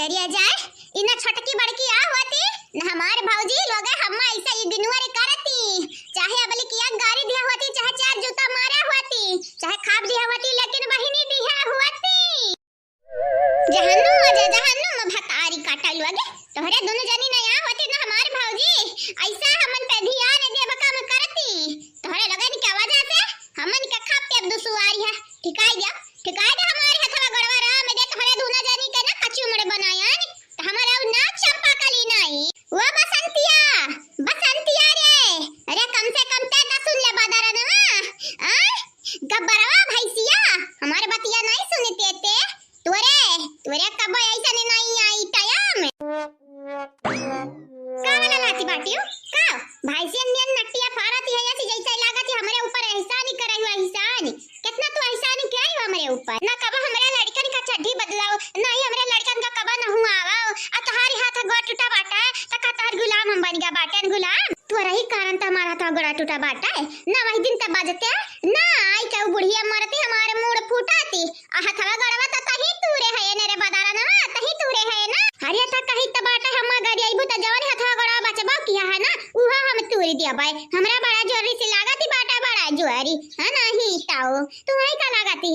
ढेरिया जाए इना छोटकी बड़की आ होती न हमारे भौजी लोग हम्मा ऐसा ये दिनवारी करती चाहे अबली किया गाड़ी दिया होती चाहे चार जूता मारा होती चाहे खाब दिया होती लेकिन बहिनी दिया होती जहन्नुम भतारी काटल लगे तोहरे दोनों जनी न आ होती न हमारे भौजी ऐसा हमन पे ध्यान दे बका में करती तोहरे लगन के आवाज से हमन के खाप पे दुसुआरी है ठिकाई दे हमारे हथवा गड़वा रहा में दे तोहरे दोनों जनी के ना कच्ची उमड़े बनाया तो हमारा ना चंपा कली नहीं वो बसंतिया रे अरे कम से कम ते ना सुन ले बादारा ना गब्बरवा भैसिया हमारे बतिया नहीं सुनते ते तोरे कब ऐसा नहीं आई टाइम का वाला लाती बाटियो का भैसिया नियन नटिया फाड़ती है ऐसी जैसे लागती हमरे ऊपर एहसान ही करई हुआ एहसान कितना तू एहसान क्या ही हमरे ऊपर ना कब हमरे लड़कन का चड्डी बदलाओ नहीं हमरे लड़कन का कब न हुआ आओ आ तुम्हारी हाथ गोड़ टूटा बाटा है त का तार गुलाम हम बन गया बाटन गुलाम तू रही कारण त हमारा तो गोड़ा टूटा बाटा है ना वही दिन त बजते ना आई के बुढ़िया मरती हमारे मुंह फूटाती आ हथवा गड़वा त तही तूरे है ने रे बदारा ना तही तूरे है ना हरिया त कही त बाटा हम गाड़ी आइबू त जवन हथवा गड़वा बचबा किया है ना उहा हम तूरी दिया भाई हमरा बड़ा जोरी से लागती बाटा बड़ा जोरी है नहीं ताओ तू है का लागती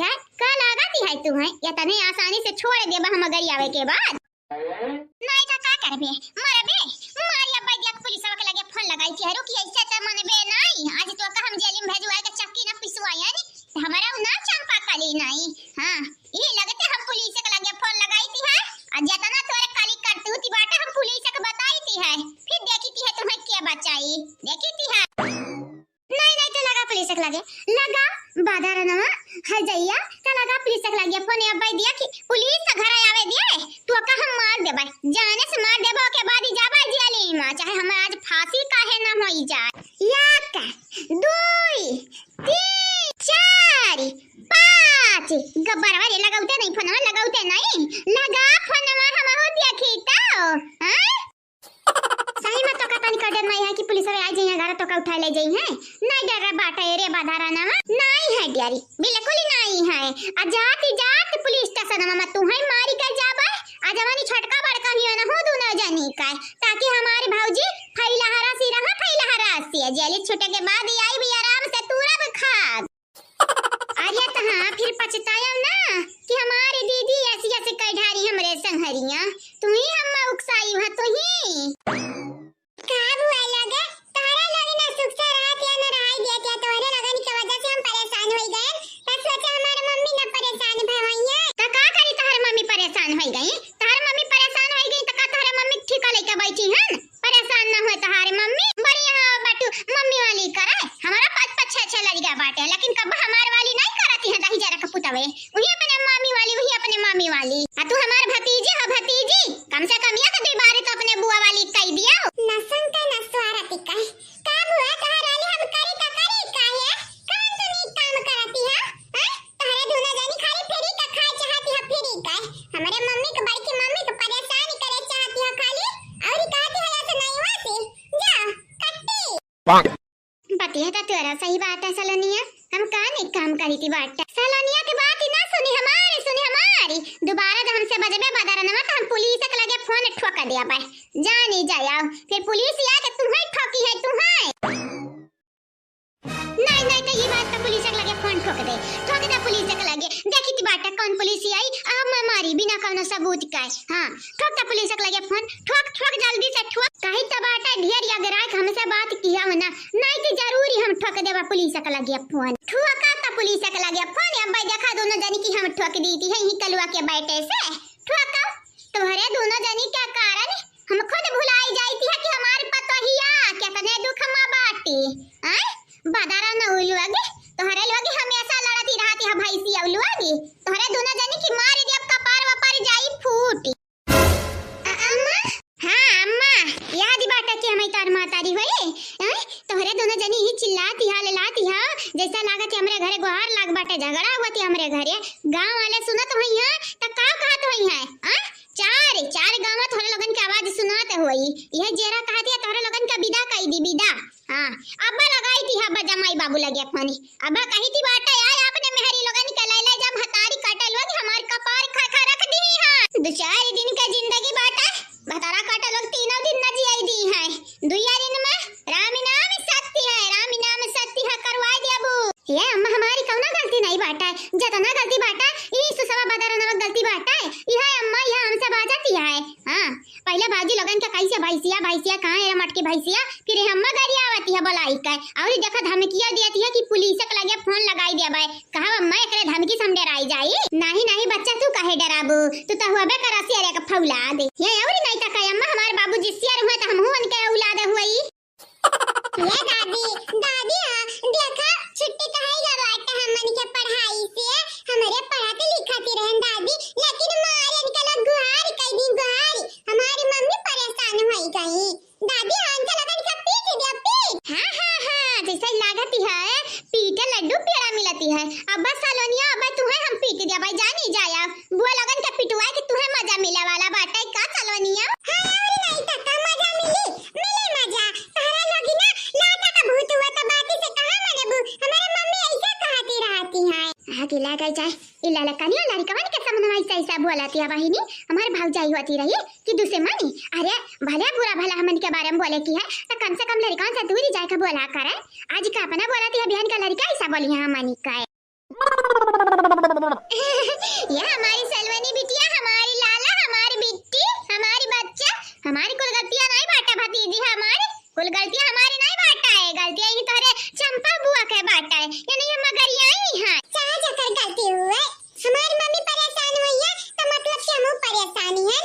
है तू है या तने आसानी से छोड़ देबा हम अगर आवे के बाद नहीं त का करबे मरबे मारिया बैदिया पुलिसवा के लगे फोन लगाई थी हरो कि ऐसा त मनबे नहीं आज तो का हम जेल में भेजवाए के चक्की न पिसवाया नी हमारा ना चंपा काली नहीं हां ये लगते हम पुलिस के लगे फोन लगाई थी है आज जना तोरे काली करतू थी बाटा हम पुलिस के बताई थी है फिर देखी थी है तुम्हें क्या बचाई देखी थी है नहीं तो लगा पुलिस के लगा बादारा नवा है जइया त लगा पुलिस के लगे फोन अब दिया कि पुलिस घर आवे दिए तू का हम मार देबा जाने से मार देबो के बाद ही जाबा जेल में चाहे हम आज फांसी काहे ना होई जाए एक 2 3 4 5 गब्बरवा रे लगाउते नहीं लगा फोनवा हम हो देखी तो हां सही में तो कतनी कर दे मैं है कि पुलिस वाले आ जाइए घर तो का उठा ले जाई है नहीं डर बाटा रे बाधारा ना नहीं है डियारी बिल्कुल नहीं है आ जात पुलिस स्टेशन में तू है मारी कर जाबा आ जवानी छटका बड़का ही ना हो दोनों जानी का ताकि हमारे भौजी फैला हरासी जेल छूटे के बाद आई भी आराम से तूरा खा अरे तो हां फिर पछताया ना कि हमारी दीदी ऐसी कई ढारी हमरे संहरिया तू ही हम उकसाई ह तो ही का हुआ लगे तारा लगे ना सुख से रात या ना रहाई दिया क्या तोरे लगन की वजह से हम परेशान हो गए तब सोचा हमारी मम्मी ना परेशान भवाइए तो का करी तार मम्मी परेशान हो गई तो का तार मम्मी ठीक लेके बैठी है परेशान ना हो तारे मम्मी बढ़िया बाटू मम्मी वाली करे हमारा 5 6 लड़का बाटे लेकिन कब हमार वाली नहीं करती है दही जरा कपूतवे वही अपने मामी वाली आ तू हमार भतीजी कम से कम या तो 2 बार तो अपने बुआ वाली कह दिया नसन का नसवारती का हुआ तोहर वाली हम करी का है कौन तू नी काम करती है तोहरे दोनों जानी खाली फेरी का खाए चाहती है फेरी का हमारे मम्मी को बड़की मम्मी को परेशान करे चाहती है खाली और कहती है ऐसे नहीं होती जा कट्टी बतिया तो तेरा सही बात है सलोनिया हम कान एक काम करी थी बात सलोनिया की बात ही ना सुनी हमारी दोबारा जब हमसे बजबे बादारा ना तो हम पुलिस के लगे फोन ठोका दिया भाई जानी जाया फिर पुलिस आ के तुम्हें ठोकी है नहीं तो ये बात तो पुलिस के लगे फोन ठोक दे पुलिस के लगे देखी थी बाटा कौन पुलिस आई अब मैं मारी बिना कोनो सबूत का हां ठोक पुलिस के लगे फोन ठोक जल्दी से ठोक कहीं तो बाटा ढेर अगर आके हमसे बात किया हो ना नहीं तो जरूरी हम ठोक देबा पुलिस के लगे फोन ठोका तो पुलिस के लगे फोन अब भाई देखा दोनों जनी की हम ठोक दी थी ही कलवा के बैठे से ठोका तुम्हारे दोनों जनी क्या कारण हम खुद भुलाई जाती है कि हमारे पतोहिया कितने दुख में बाटी बादारा न उलुआगे तोहरे लोगे हमेशा लड़ती रहती है भैंसी उलुआगे तोहरे दोनों जनी की मार दिया कपार वपार जाई फूट अम्मा हां अम्मा याद बाटा कि हमें तार मातारी होए तोहरे दोनों जनी ही चिल्लाती है ललाती है जैसा लागत हमरे घरे गोहार लाग बाटे झगड़ा होती हमरे घरे गांव वाले सुनत होई है त का कहत होई है चार गांव थोड़े लोगन की आवाज सुनाते होई यह जेरा कहती है तोहरे लोगन का विदा कई दी विदा हां अब्बा लगाई थी हब्बा जमाई बाबू लगे फोनी अब्बा कही थी बाटा यार आपने मेहरी लोगन के ले जब हतारी काटल वग हमार कपार खा रख दी हां 2 4 दिन का जिंदगी नहीं नहीं बच्चा तू काहे डराबू, तू तो हुआ बे करासी अरे का फौला दे ये और नहीं ता अम्मा हमारे बाबूजी सियार हुआ तो हम हुन के औलाद हुई। ये दादी दादी हां देखा छुट्टी काहे गवाता हमन के पढ़ाई से, हमारे पढ़ाते लिखाते रहन दादी, लेकिन मारे निकला गुहार कई दिन गुहार हमारी मम्मी परेशान होई गई दादी। हां चला कर सब पीट दिया पीट। हां जैसे लागती है पीटे लड्डू पेड़ा मिलती है। अब बस सालोनिया अब तुम्हें हम पीट दिया भाई जानी जाया बुआ लगन के पिटवाए कि तुम्हें मजा मिले वाला बाटा का सालोनिया। हां और नहीं तक मजा मिले मजा तारा लोगी ना लाता का भूत हुआ तो बाकी से कहां मनबू, हमारे मम्मी ऐसा कहती रहती है। हां की लगा जाए इला लकनिया लड़कवन के सामने ऐसा ऐसा बोलती है वाहिनी हमारे भाऊजाई होती रही कि दूसरे मानी अरे भले बुरा भला हमन के बारे में बोले की है तो कम से कम लड़कन से दूरी जाके बोला करे। आज का अपना बोलती है बहन का लड़का ऐसा बोली है हमनी का। ये हमारी सलवनी बिटिया हमारी लाला हमारी बिट्टी हमारी बच्चा हमारी कुल गलतियां नहीं बाटा भतीजी हमारी कुल गलतियां हमारी नहीं बाटा है, गलतियां ही तोरे चंपा बुआ के बाटा है ये नहीं हम मगर यही हां चाहे जकर गलती हुए हमारी मम्मी परेशान हुई है तो मतलब से हम परेशानी है।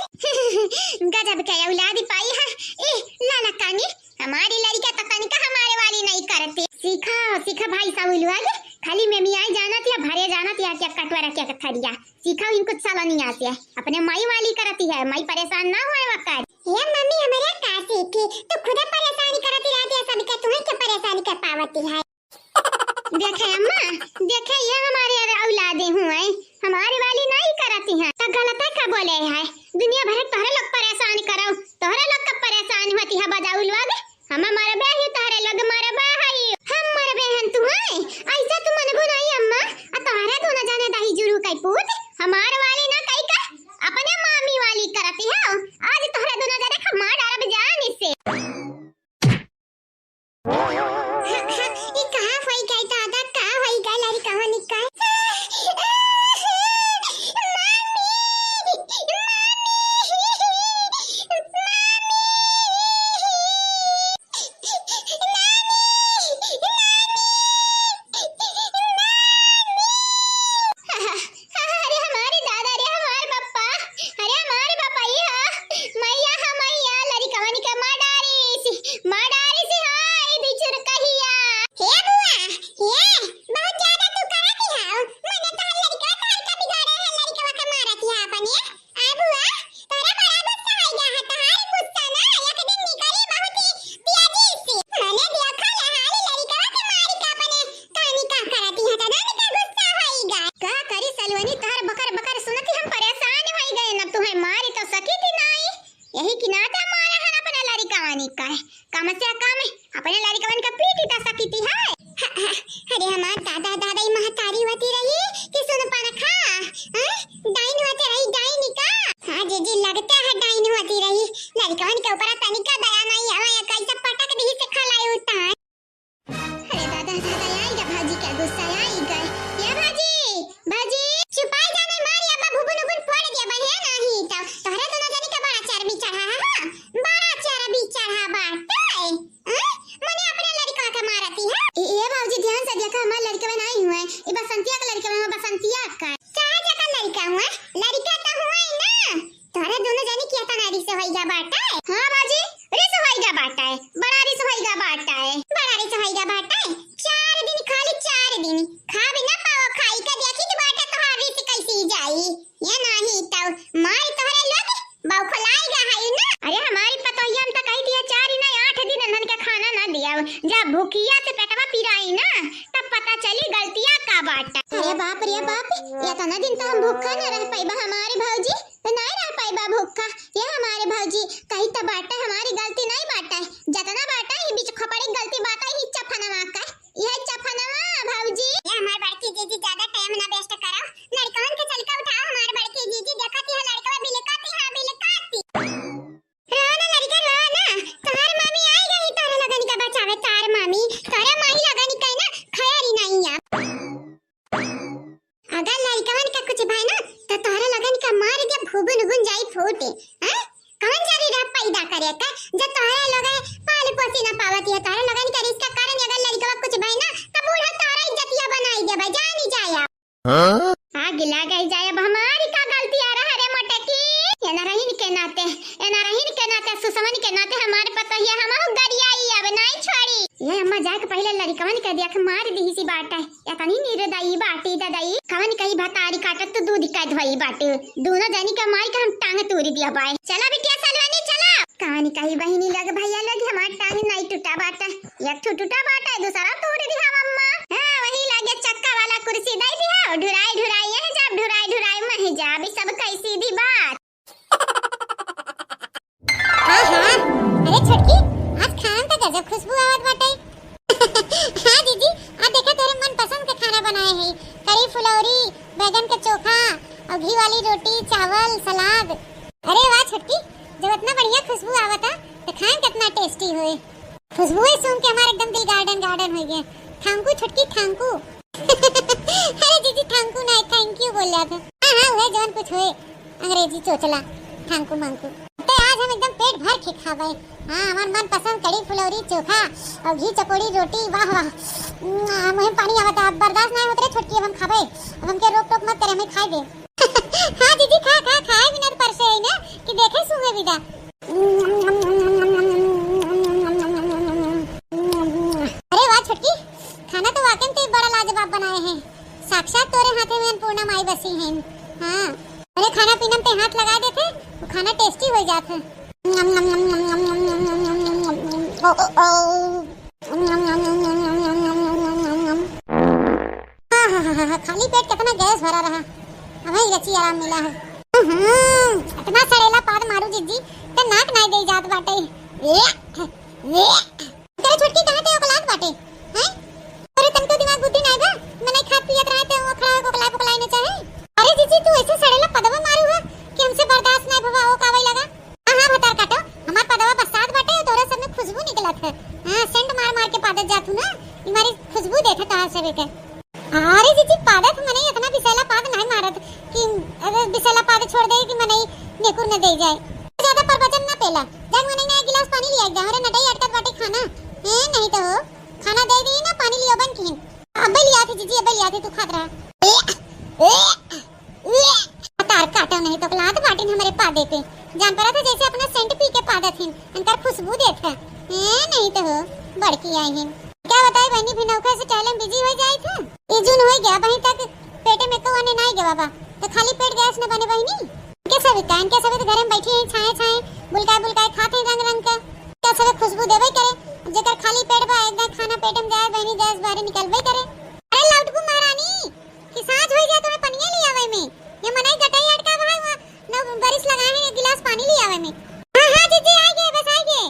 गजब के औलाद पाई है ए लाला कानी हमारी लड़का तो कनिका हमारे वाली नहीं करती। सीखा सीखा भाई साहब लोग खाली में मियाँ जाना थी भरे जाना थी क्या कटवारा क्या थरिया सीखा इनको साला नहीं आती है अपने माई वाली करती है माई परेशान ना होए वक्त। ये मम्मी हमारे का सीखी तो खुद परेशानी करती रहती है सबके तुम्हें क्या परेशानी कर पावती है। देखे अम्मा देखे ये हमारे औलादे हुए हमारी वाली नहीं करती हैं तो गलत का बोले है दुनिया भर तोहरे लोग परेशान करो तोहरे लोग का परेशान होती है बजाऊ लोग हम हमारे बहन तोहरे लोग हमारे भाई हम हमारे बहन तू है ऐसा तू मन बुनाई अम्मा तोहरे दोनों जाने दही जुरू कई पूत हमारे वाली ना कई का अपने मामी वाली करती है आज तोहरे दोनों जाने खमा डालब जान इससे। ये कहां होई गई दादा का होई गई लड़ी कहानी का यही कि नाता मारे हन अपने लारी कहानी का कम से कम अपने लारी कहानी का पीटी ता सकीती है। अरे हमार दादा दादाई महतारी होती रही कि सुन पाना खा डाइन होती रही डाइन का हां जी लगता है डाइन होती रही लारी कहानी के ऊपर तनिका दया नहीं है या कैसा पटक दी से खलाई उठा। अरे दादा दादा आई गा भाजी का गुस्सा आई गए ये भाजी भाजी छुपाई जाने मारी अब भुबुन भुबुन फोड़ दिया बहे नहीं तो तोहरे दोनों जनी का बड़ा चर्बी चढ़ा है बड़ा चर्बी चढ़ा बाटे मने अपने लड़का का मारती है। ये भाजी ध्यान से देखा हमारा लड़का में नहीं हुआ ये बसंतिया का लड़का में बसंतिया का कहां जका लड़का हुआ लड़का तो हुआ ही ना तोहरे दोनों जनी किया था नारी से होईगा बाटा है। हां भाजी रिस होईगा बाटा है बड़ा रिस होईगा बाटा है बड़ा रिस होईगा बाटा है 4 दिन खाली 4 दिन खा भी ना पाओ खाई का देखी कि बाटा तोहर रिस कैसी जाई ये नहीं तो मार तोहरे लोग बाऊ खलाएगा है ना। अरे हमारी पतोहिया हम तो कही दिया 4 ना 8 दिन अनन के खाना ना दिया जब भूखिया से पेटवा पिराई ना तब पता चली गलतियां का बाटा। अरे बाप रे बाप ये तो ना दिन तो हम भूखा ना रह पाइबा हमारे भौजी तो नहीं रह पाइबा भूखा ये हमारे भौजी कही तो बाटा हमारी गलती नहीं बाटा है जतना बाटा है बीच खपड़ी गलती बाटा ही चफनवा का यह चफनवा भौजी ये हमारे बड़की जीजी ज्यादा टाइम ना वेस्ट करो लड़कन के चलका उठाओ हमारे बड़की जीजी देखती है लड़का बिलकाती हां बिलकाती राना लड़का राना तार मामी आई गई तारे लगन का बचावे तार मामी तारे माई लगन का ना खैरी नहीं है अगर लड़कन का कुछ भाई ना तो तारे लगन का मार दे भुबुन गुन जाई फूटे हैं कौन जारी रह पैदा करे का जब तारे लोग पाल पोसी ना पावती है तारे लगन का इसका कारण अगर लड़का कुछ भाई ना तो बूढ़ा तारा इज्जतिया बनाई दे भाई जानी जाया हां गिला गई जाए अब हमारी का गलती आ रहा रे मोटकी एना रहीन के नाते सुसमन के नाते हमारे पता है हमहु गरियाई अब नहीं छोड़ी ये अम्मा जाके पहले लड़कवन के दिया के मार दी सी बाटा या तनी नीरे दाई बाटी दाई कवन कही भतारी काटत तो दूध का धोई बाटे दोनों जनी का माई का हम टांग तोड़ दिया बाय चला बिटिया सलवानी चला कहानी कही बहिनी लग भैया लग हमार टांग नहीं टूटा बाटा एक टूटा बाटा दूसरा तोड़ दिया अम्मा हां वही लागे चक्का वाला कुर्सी दई दिया ढुराई यही जब ढुराई मही जा भी सब कई सीधी बात हां अरे छटकी आज खान तो गजब खुशबू आवत बाटे हां दीदी आ देखा तेरे मन पसंद के खाना बनाए हैं करी फुलौरी बैगन का चोखा और घी वाली रोटी चावल सलाद अरे वाह छटकी जब इतना बढ़िया खुशबू आवता तो खान कितना टेस्टी होए खुशबू ही सुन के हमारे एकदम दिल गार्डन हो गया थैंक छटकी थैंक अरे दीदी थैंक नहीं थैंक यू बोल रहा था हां वह जवन कुछ होए अंग्रेजी चोचला थैंक मांगू तो आज हम एकदम पेट भर के खावे हां हमार मन पसंद कड़ी फुलौरी चोखा और घी चपोड़ी रोटी वाह वाह मुंह पानी आवता अब बर्दाश्त नहीं होत रे छोटकी हम खावे अब हमके रोक टोक मत करे हमें खाई दे हां दीदी खा खाए बिना परसे है ना कि देखे सुहे विदा अरे वाह छोटकी खाना तो वाकई में बड़ा लाजवाब बनाए हैं साक्षात तोरे हाथे में अन्नपूर्णा माई बसी हैं हां अरे खाना पीना पे हाथ लगा देते वो खाना टेस्टी हो जाता खाली पेट कितना गैस भरा रहा हमें रची आराम मिला है इतना सड़ेला पाद मारू जिज्जी तो नाक नहीं दे जात बाटे तेरे छोटकी कहां ते औलाद बाटे हैं अरे तनको दिमाग बुद्धि नहीं बा मैं नहीं खात पियत रहे ते वो खड़ा कोकलाई ने चाहे अरे जीजी तू ऐसे सड़ेला पदवा मारू है कि हमसे बर्दाश्त नहीं भवा ओ कावई लगा हां भतार काटो हमार पदवा बरसात बाटे तोरे सब में खुशबू निकलत है हां सेंट मार के पादत जातू ना तुम्हारी खुशबू देखे तो सब के अरे जीजी पादत मने इतना बिसेला पाद नहीं मारत कि अगर बिसेला पाद छोड़ दे कि मने नेकुर न दे जाए ज्यादा प्रवचन ना पेला जग मने ना एक गिलास पानी लिया जा रे नटई अटकत बाटे खाना नहीं तो खाना दे दी ना पानी लियो बन की अबे लिया थी जीजी अबे लिया थी तू खात रहा तार काटा नहीं तो लात बाटिन हमारे पादे पे जान पड़ा था जैसे अपना सेंट पी के पादा थी अंतर खुशबू देखा नहीं तो बड़की आई है क्या बताए बहनी भी नौका से टाइम बिजी हो जाए थे इजुन हो गया वहीं तक पेटे में को आने नहीं गया बाबा तो खाली पेट गैस न बने बहनी कैसा बितान कैसा भी घर में बैठी हैं छाए बुलकाए खाते हैं रंग का कैसा खुशबू देवे करे जेकर खाली पेट बा एकदम खाना पेट में जाए बहनी गैस बाहर निकलबे करे अरे लाउटकू महारानी कि सांझ हो जाए तो पनिया ले आवे में ये मनाई गटाई अटका भाई न बारिश लगाए हैं एक गिलास पानी ले आवे में हां दीदी आ गए बस आ गए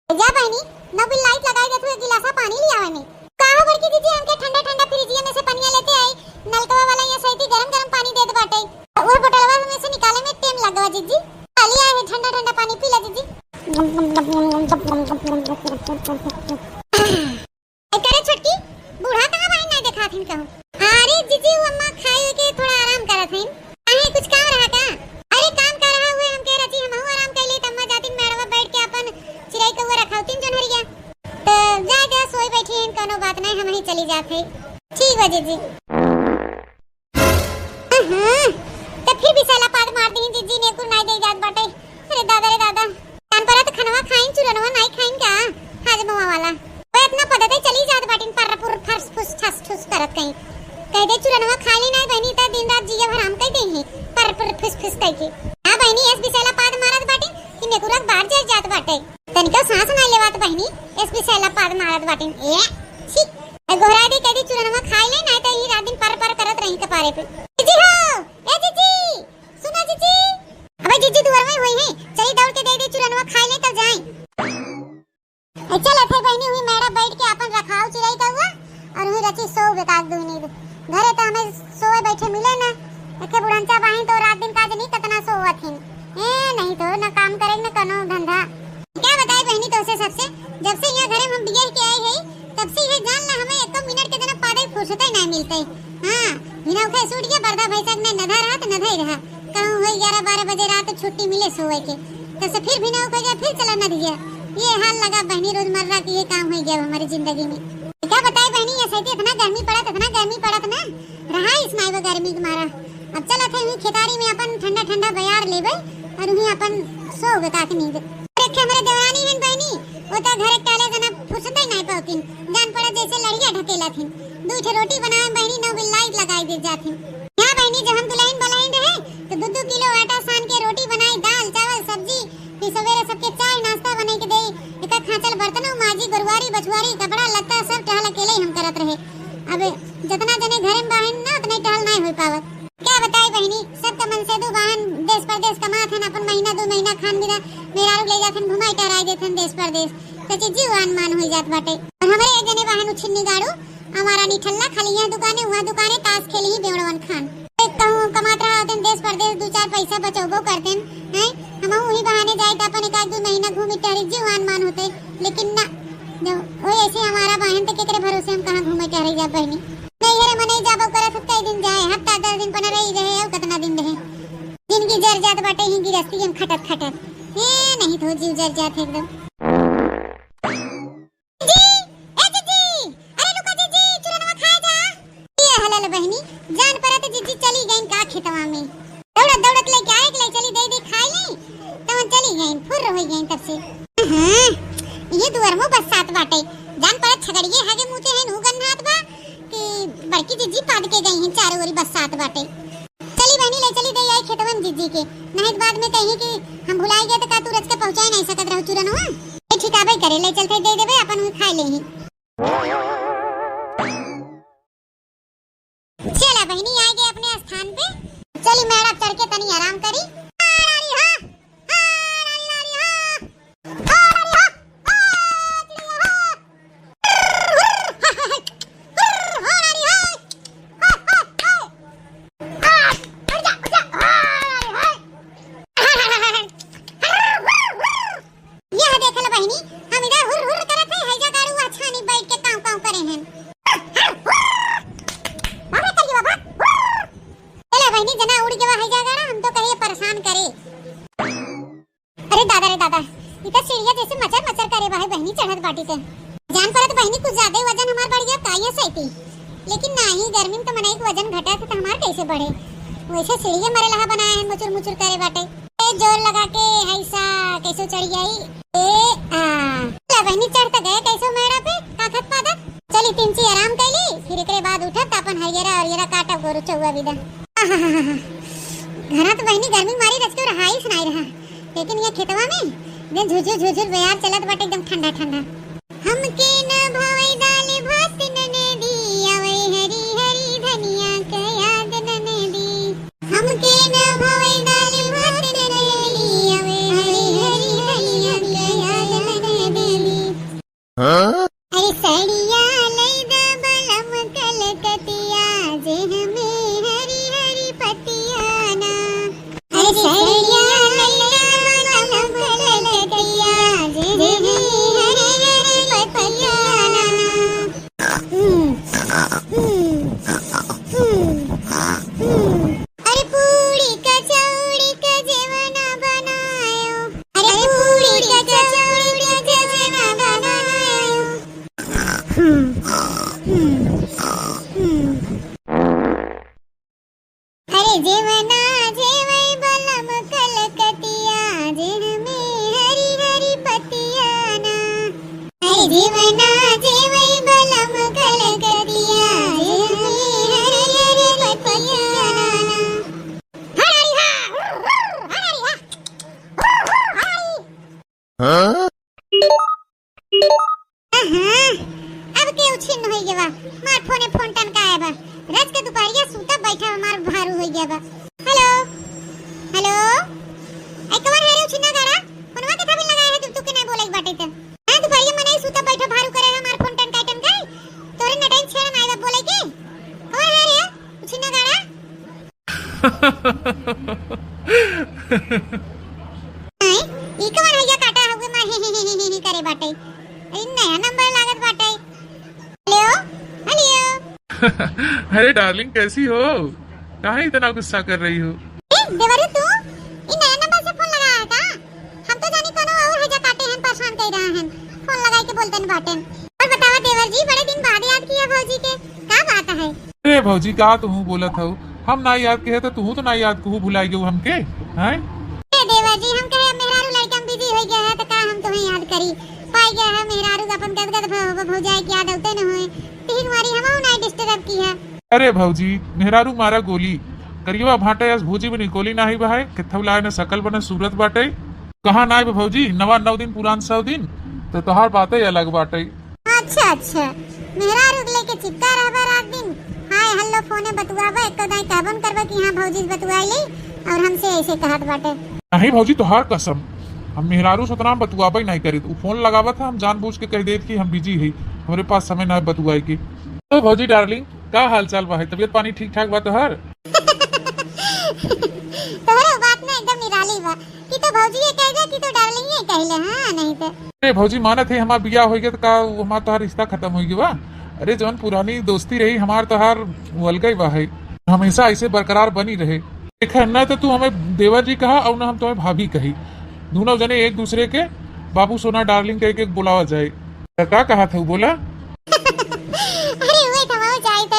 जा बहनी न बिल लाइट लगाई दे तो एक गिलासा पानी ले आवे में काहो बड़की दीदी हमके ठंडा फ्रिज में से पनिया लेते आई नलकवा वाला ये सही गरम पानी दे दे बाटे और बोतलवा में से निकाले में टाइम लगवा जीजी खाली आए ठंडा पानी पी ले जीजी करे छोटकी बूढ़ा कहां भाई नहीं देखा थी कहूं अरे जीजी वो अम्मा खाए के थोड़ा आराम करत हैं काहे कुछ काम रहा का अरे काम कर रहा हुए हम कह रही हम आराम कर ले तम्मा जातिन मेड़वा बैठ के अपन चिड़ै के वो रखावतिन जनहरिया तो जा सोई बैठी हैं कोनो बात नहीं हम ही चली जाते ठीक है जीजी तो फिर भी साला पाद मार दी जीजी ने कुछ नहीं दे जात बाटे अरे दादा कान पर तो खनवा खाइन चुरनवा नहीं खाइन का हाजमा वाला वो इतना पदते चली जात बाटिन पर फर्स फुस ठस ठुस करत कहीं कह दे चुरनवा खा ली नहीं बहनी त दिन रात जिया हराम कह दे ही पर फुस फुस कह के हां बहनी एस बिसेला पाद मारत बाटिन कि नेकुरक बाहर जा जात बाटे तनिका सांस नहीं लेवात बहनी एस बिसेला पाद मारत बाटिन ए छी गोहरा दे कह दे चुरनवा खा ले नहीं त ही रात दिन पर करत रही कपारे पे जीजी हो ए जीजी सुनो जीजी अबे जीजी दुआर में हुई है चली दौड़ के दे चुरनवा खा ले तब जाए चल अथे बहनी हुई मेरा बैठ के अपन रखाव चिराई का हुआ और हुई रची सो बेकाज दूनी घरे तो हमें सोए बैठे मिले ना एके बुढ़ंचा बाही तो रात दिन काज नहीं कतना सोवत हिन नहीं तो ना काम करे ना कनो धंधा क्या बताए बहनी तो से सबसे जब से यहाँ घरे हम बियाह के आए है तब से ये जान ला हमें 1 मिनट के जना पादे फुर्सत ही नहीं मिलते हां बिना उठे सूट के बर्दा भैंसक ने नधा रात नधा ही रहा कहूं हो 11-12 बजे रात छुट्टी मिले सोए के तो से फिर बिना उठे फिर चला न दिया ये हाल लगा बहनी रोजमर्रा की ये काम हो गया हमारी जिंदगी में। क्या बताए बहनी, ऐसे ही इतना गर्मी पड़त ना रहा इसमें वो गर्मी के मारा। अब चलत है हुई खेतारी में अपन ठंडा ठंडा बयार लेबे और हुई अपन सोगे ताकि नींद रखे। हमारे देवरानी हैं बहनी, वो तो घर टाले जना फुर्सत ही नहीं पाउतिन, जान पड़ा जैसे लड़िया ढकेला थी। दू ठे रोटी बनाए बहनी, नौ बिल लाइट लगाई दे जाती। यहाँ बहनी जब हम दुल्हन बलाइन रहे तो 2-2 किलो आटा सान के रोटी बनाई, दाल चावल सब्जी, फिर सवेरे सबके चाय नाश्ता बना के दे। एक खांचल बर्तन माजी गुरुवारी बछुआरी कपड़ा लत्ता सब टहल अकेले ही हम करत रहे। अब जितना जने घर में बहन ना उतना टहल नहीं हो पावत। क्या बताई बहनी, सब का मन से दो बहन देश परदेश कमात हन, अपन महीना 2 महीना खान बिना मेरा ले जाथन घुमाई टहराई देथन देश परदेश, तो जीवान मान हो जात बाटे। और हमारे एक जने बहन उछिन्नी गाड़ू हमारा नी ठल्ला खाली यहाँ दुकाने वहाँ दुकाने ताश खेली ही बेवड़वन खान। एक कहूँ कमात रहा होते देश परदेश 2-4 पैसा बचोबो करते हैं, हम वही बहाने जाए तो अपन 1-2 महीना घूमी टहरी जीवान मान होते। लेकिन ना जब वो ऐसे हमारा बहन तो केकरे भरोसे हम कहाँ घूमे टहरी जा बहनी। नहीं हरे मने जाबो करे तो कई दिन जाए, हफ्ता 10 दिन पना रही रहे और कितना दिन रहे। जिनकी जर जात बाटे ही गिरस्ती हम खटत नहीं तो जीव जर जात एकदम। बहनी जान पड़ा तो जीजी चली गई का खेतवा में, दौड़त लेके आए के ले चली दे खाई ली तब चली गई, फुर हो गई तब से। हां ये दुआर में बरसात बाटे, जान पड़ा छगड़िए हागे मुते हैं नु गन्नात बा कि बड़की जीजी पाद के गई हैं चारों ओरी बरसात बाटे। चली बहनी ले चली दे आई खेतवा में जीजी के, नहीं तो बाद में कहीं कि हम भुलाई गए तो का तू रच के पहुंचाए नहीं सकत रहू चुरनवा। ए ठिकाबे करे ले चलते दे देबे अपन खाई लेही। चला बहनी आ गए अपने स्थान पे, चली मेरा चढ़ के तनी आराम करी। यह देख लो बहनी, हम इधर हुर हुर करत है, हैजा गाड़ू अच्छा नहीं बैठ के काव काव करे हैं। बहनी जना उड़ के वहां जा गया, हम तो कहिए परेशान करे। अरे दादा इतना सीढ़िया जैसे मचर मचर करे भाई बहनी चढ़त बाटी से। जान पड़ा तो बहनी कुछ ज्यादा वजन हमार बढ़ गया काये सैती, लेकिन नहीं गर्मी में तो मनाई के वजन घटा तो हमार कैसे बढ़े। वैसे सीढ़िया मरे लहा बनाए हैं मुचुर मुचुर करे बाटे। ए जोर लगा के ऐसा कैसे चढ़ गई। ए आ बहनी चढ़ तो गए कैसे मेड़ा पे ताकत पादत। चली तिनसी आराम कैली, फिर एकरे बाद उठत अपन हरियरा और येरा काटा गोरु चौवा विदा। घरा तो बहनी गर्मी मारी रच के रहा ही सुनाई रहा, लेकिन ये खेतवा में झुझुर बयार चलत बाटे एकदम ठंडा ठंडा। हमके न भावई दाल भात ननदी, आवई हरी हरी धनिया के याद ननदी। हमके न भावई दाल भात ननदी, आवई हरी हरी धनिया के याद ननदी। अरे सड़िया लई द बलम कलकतिया जे हमें अब के उछिन होई गेबा मार फोने फोन टन का आएबा रज के दुपहरिया सूता बैठा मार भारू होई गेबा। हेलो हेलो ए कौन है रे उछिना गाड़ा फोनवा के थाबिन लगाए है तू के नहीं बोले बाटे त हां दुपहरिया मने सूता बैठा भारू करे है मार फोन टन काटन का तोरे नटाइन छेड़ ना आएबा बोले के कौन है रे उछिना गाड़ा। ई कौन है या काटा होगे मार हे करे बाटे नया नंबर लागत बाटे। हेलो हेलो अरे डार्लिंग कैसी हो, काहे इतना गुस्सा कर रही हो। देवरू तू ई नया नंबर से फोन लगाया का? हम तो जानी कोनो और है जो काटे हैं परेशान कर रहा है फोन लगाई के बोलते न बाटे। और बतावा देवर जी बड़े दिन बाद भौजी का तू बोला था हम ना याद कहे तो तू तो ना याद कहू भुलाई गए हमके हैं। देवा जी हम कहे मेहरारू लड़का बिजी हो गया है तो का हम तुम्हें याद करी पाई गया है मेहरारू अपन गदगद हो जाए कि याद होते न होए तीन मारी हम ना डिस्टर्ब की है। अरे भौजी मेहरारू मारा गोली करिएवा भाटे आज भूजी में निकोली ना ही बहाय किथव लाए न सकल बने सूरत बाटे कहाँ ना भौजी नवा 9 दिन पुरान 100 दिन तो तोहार बातें अलग बाटे। अच्छा अच्छा मेहरारू लेके चिपका रहबा रात दिन हाय हल्लो फोने बतुआबा एक दाई कहबन करबा कि हां भौजी बतुआइली और हमसे ऐसे कहत बाटे। नहीं भौजी तोहार कसम हम मेहरारू सतना बतुआबा ही नहीं करी तो फोन लगावा था हम जानबूझ के कह देत कि हम बिजी है हमारे पास समय ना बतुआए की। तो भौजी डार्लिंग का हाल चाल बा है तबीयत पानी ठीक ठाक बा तोहार? तोहरे बात ना एकदम निराली बा कि तो भौजी ये कह दे कि तो डार्लिंग ये कहले हां नहीं तो अरे भौजी मानत है हमार बियाह हो गया तो का हमार तोहार रिश्ता खत्म हो गया बा। अरे जवन पुरानी दोस्ती रही हमार तोहार वल गई बा है हमेशा ऐसे बरकरार बनी रहे। देखा न तो तू हमें देवर जी कहा और न हम तुम्हें भाभी कही दोनों जने एक दूसरे के बाबू सोना डार्लिंग कह के बुलावा जाए क्या कहा था बोला? अरे वही थमाओ जाए तो